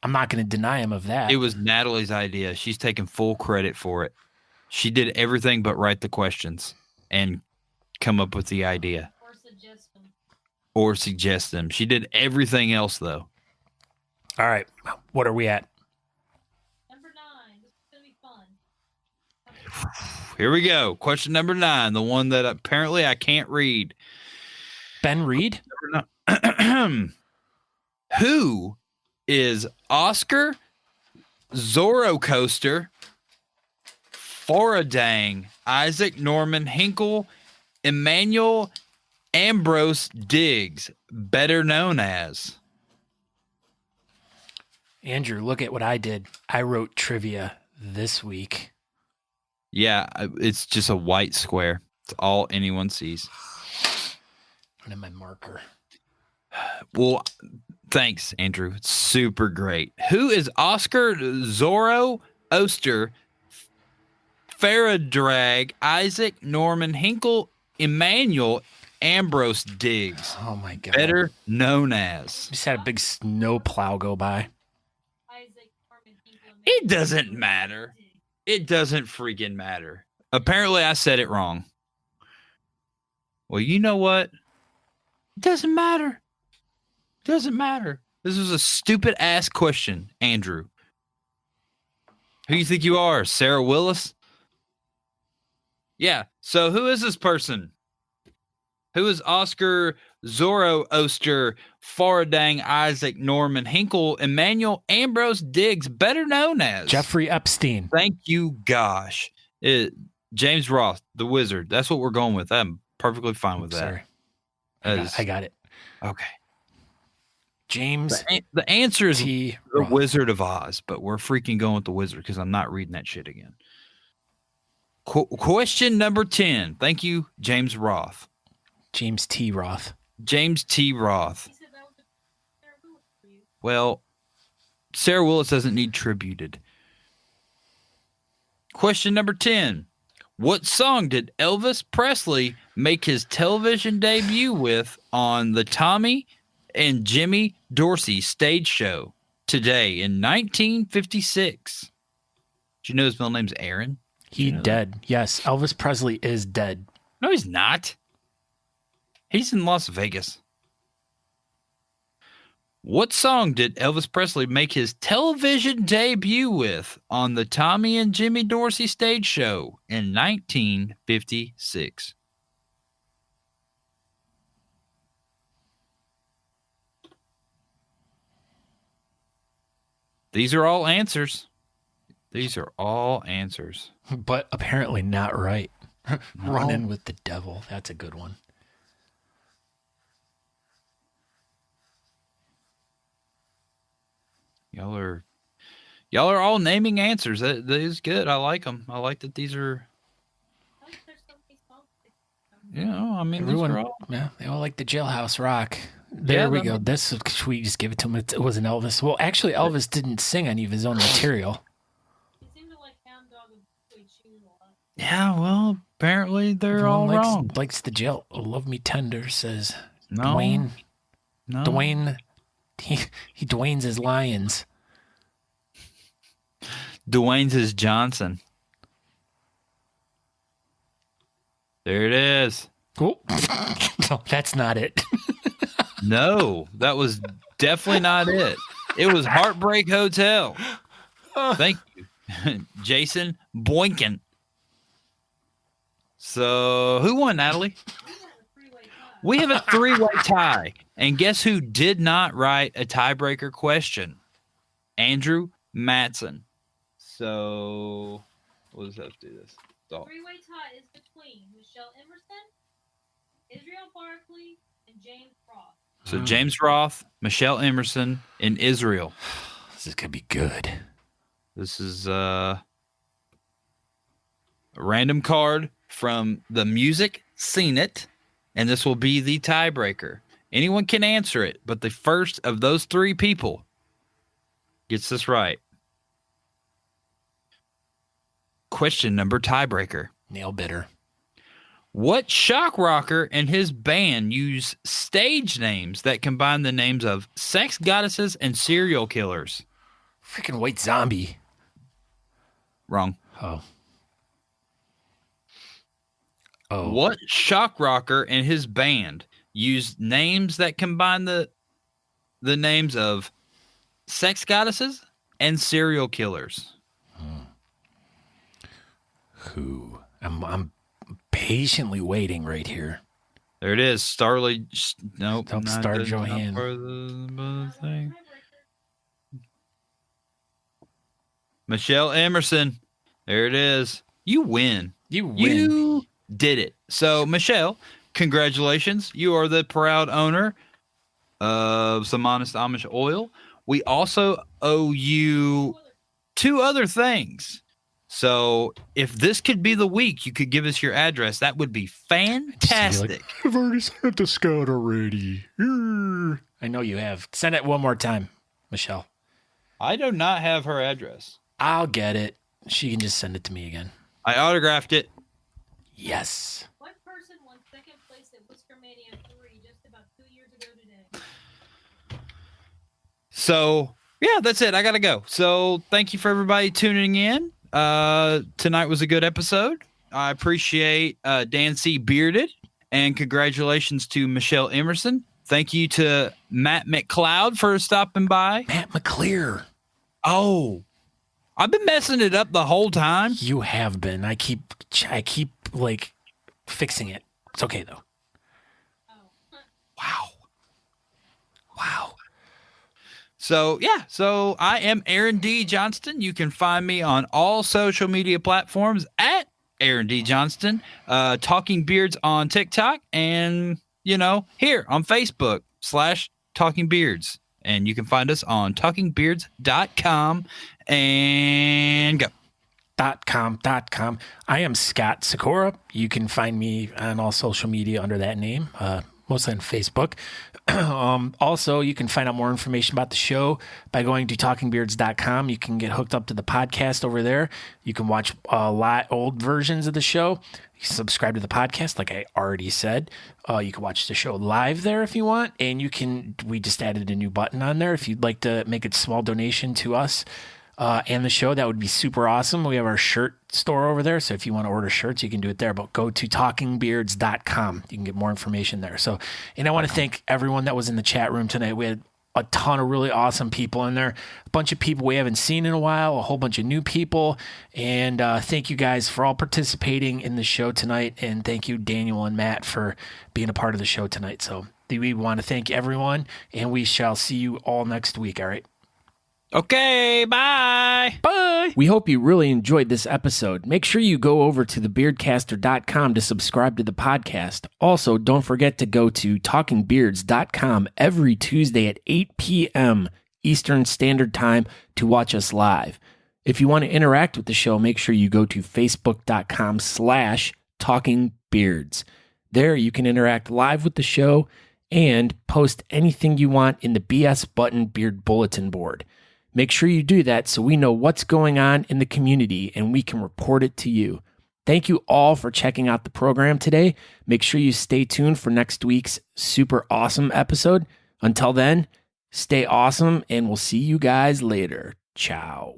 I'm not going to deny him of that. It was Natalie's idea. She's taking full credit for it. She did everything but write the questions and come up with the idea or suggest them. She did everything else, though. All right. What are we at? Number 9. This is going to be fun. Here we go. Question number 9, the one that apparently I can't read. Ben Reed? Who is Oscar Zorocoaster Foradang Isaac Norman Hinkle Emmanuel Ambrose Diggs, better known as? Andrew, look at what I did. I wrote trivia this week. Yeah, it's just a white square. It's all anyone sees. And then my marker. Well, thanks, Andrew. It's super great. Who is Oscar Zorro Oster Faradrag Isaac Norman Hinkle Emmanuel Ambrose Diggs, Oh, my God. better known as? Just had a big snow plow go by. Isaac Norman Hinkle. It doesn't matter. It doesn't freaking matter. Apparently, I said it wrong. Well, you know what? It doesn't matter. It doesn't matter. This was a stupid ass question, Andrew. Who do you think you are, Sarah Willis? Yeah. So who is this person? Who is Oscar Zorro Oster Faradang Isaac Norman Hinkle Emmanuel Ambrose Diggs, better known as? Jeffrey Epstein. Thank you, gosh. James Roth, the wizard. That's what we're going with. I'm perfectly fine with that. Sorry. That I got it. Okay. James The answer is T. the Roth. Wizard of Oz, but we're freaking going with the wizard because I'm not reading that shit again. Question number 10. Thank you, James Roth. James T. Roth. James T. Roth. He said that was a Sarah Willis for you. Well, Sarah Willis doesn't need tributed. Question number 10. What song did Elvis Presley make his television debut with on the Tommy and Jimmy Dorsey stage show today in 1956? Do you know his middle name's Aaron? He dead. Yes, Elvis Presley is dead. No, he's not. He's in Las Vegas. What song did Elvis Presley make his television debut with on the Tommy and Jimmy Dorsey stage show in 1956? These are all answers. These are all answers. But apparently not right. No. Running with the devil. That's a good one. Y'all are all naming answers. That is good. I like them. I like that these are. I think there's so many songs. You know, I mean, Everyone, these are all. yeah, they all like the Jailhouse Rock. There Yeah, we that- go. This we just give it to him. It wasn't Elvis. Well, actually, Elvis didn't sing any of his own material. He seemed to like Hound Dog and Suede Shoes a lot. Yeah, well, apparently they're Everyone all likes, wrong. Likes the jail. Oh, Love Me Tender says No, Dwayne. no. Dwayne. He Dwayne's his lions. Dwayne's is Johnson. There it is. Oh, no, that's not it. No, that was definitely not it. It was Heartbreak Hotel. Thank you, Jason Boykin. So, who won, Natalie? We had a three-way tie. We have a 3-way tie. And guess who did not write a tiebreaker question? Andrew Matson. So, let's have to do this. So, Three-way tie is between Michelle Emerson, Israel Barkley, and James Roth. So James Roth, Michelle Emerson, and Israel. This is going to be good. This is a random card from the Music Seen It, and this will be the tiebreaker. Anyone can answer it, but the first of those three people gets this right. Question number tiebreaker. Nail biter. What shock rocker and his band use stage names that combine the names of sex goddesses and serial killers? Freaking White Zombie. Wrong. Oh. What shock rocker and his band use names that combine the names of sex goddesses and serial killers? Who? I'm patiently waiting right here. There it is. Starly. Nope. Don't Star Joanne. Michelle Emerson. There it is. You win. You win. You did it. So, Michelle, congratulations. You are the proud owner of Some Honest Amish Oil. We also owe you 2 other things. So if this could be the week you could give us your address, that would be fantastic. I've already sent the scout already. I know you have. Send it one more time, Michelle. I do not have her address. I'll get it. She can just send it to me again. I autographed it. Yes. What person won second place at Whisker Mania 3 just about 2 years ago today? So, yeah, that's it. I got to go. So thank you for everybody tuning in. Tonight was a good episode. I appreciate Dan C. Bearded, and congratulations to Michelle Emerson. Thank you to Matt McLeod for stopping by. Matt McClear. Oh, I've been messing it up the whole time. You have been. I keep like fixing it. It's okay though. Wow. So, yeah. So, I am Aaron D. Johnston. You can find me on all social media platforms at Aaron D. Johnston. Talking Beards on TikTok. And, here on Facebook /Talking Beards. And you can find us on talkingbeards.com. And go. .com. I am Scott Sikora. You can find me on all social media under that name, mostly on Facebook. Also, you can find out more information about the show by going to talkingbeards.com. You can get hooked up to the podcast over there. You can watch a lot old versions of the show. You can subscribe to the podcast, like I already said. You can watch the show live there if you want. And we just added a new button on there. If you'd like to make a small donation to us and the show, that would be super awesome. We have our shirt store over there, so if you want to order shirts, you can do it there, but go to talkingbeards.com. You can get more information there. So, and I want to thank everyone that was in the chat room tonight. We had a ton of really awesome people in there, a bunch of people we haven't seen in a while, a whole bunch of new people, and thank you guys for all participating in the show tonight, and thank you, Daniel and Matt, for being a part of the show tonight. So we want to thank everyone, and we shall see you all next week, all right? Okay, bye. Bye. We hope you really enjoyed this episode. Make sure you go over to thebeardcaster.com to subscribe to the podcast. Also, don't forget to go to talkingbeards.com every Tuesday at 8 p.m. Eastern Standard Time to watch us live. If you want to interact with the show, make sure you go to facebook.com/talkingbeards. There you can interact live with the show and post anything you want in the BS Button Beard Bulletin Board. Make sure you do that so we know what's going on in the community and we can report it to you. Thank you all for checking out the program today. Make sure you stay tuned for next week's super awesome episode. Until then, stay awesome and we'll see you guys later. Ciao.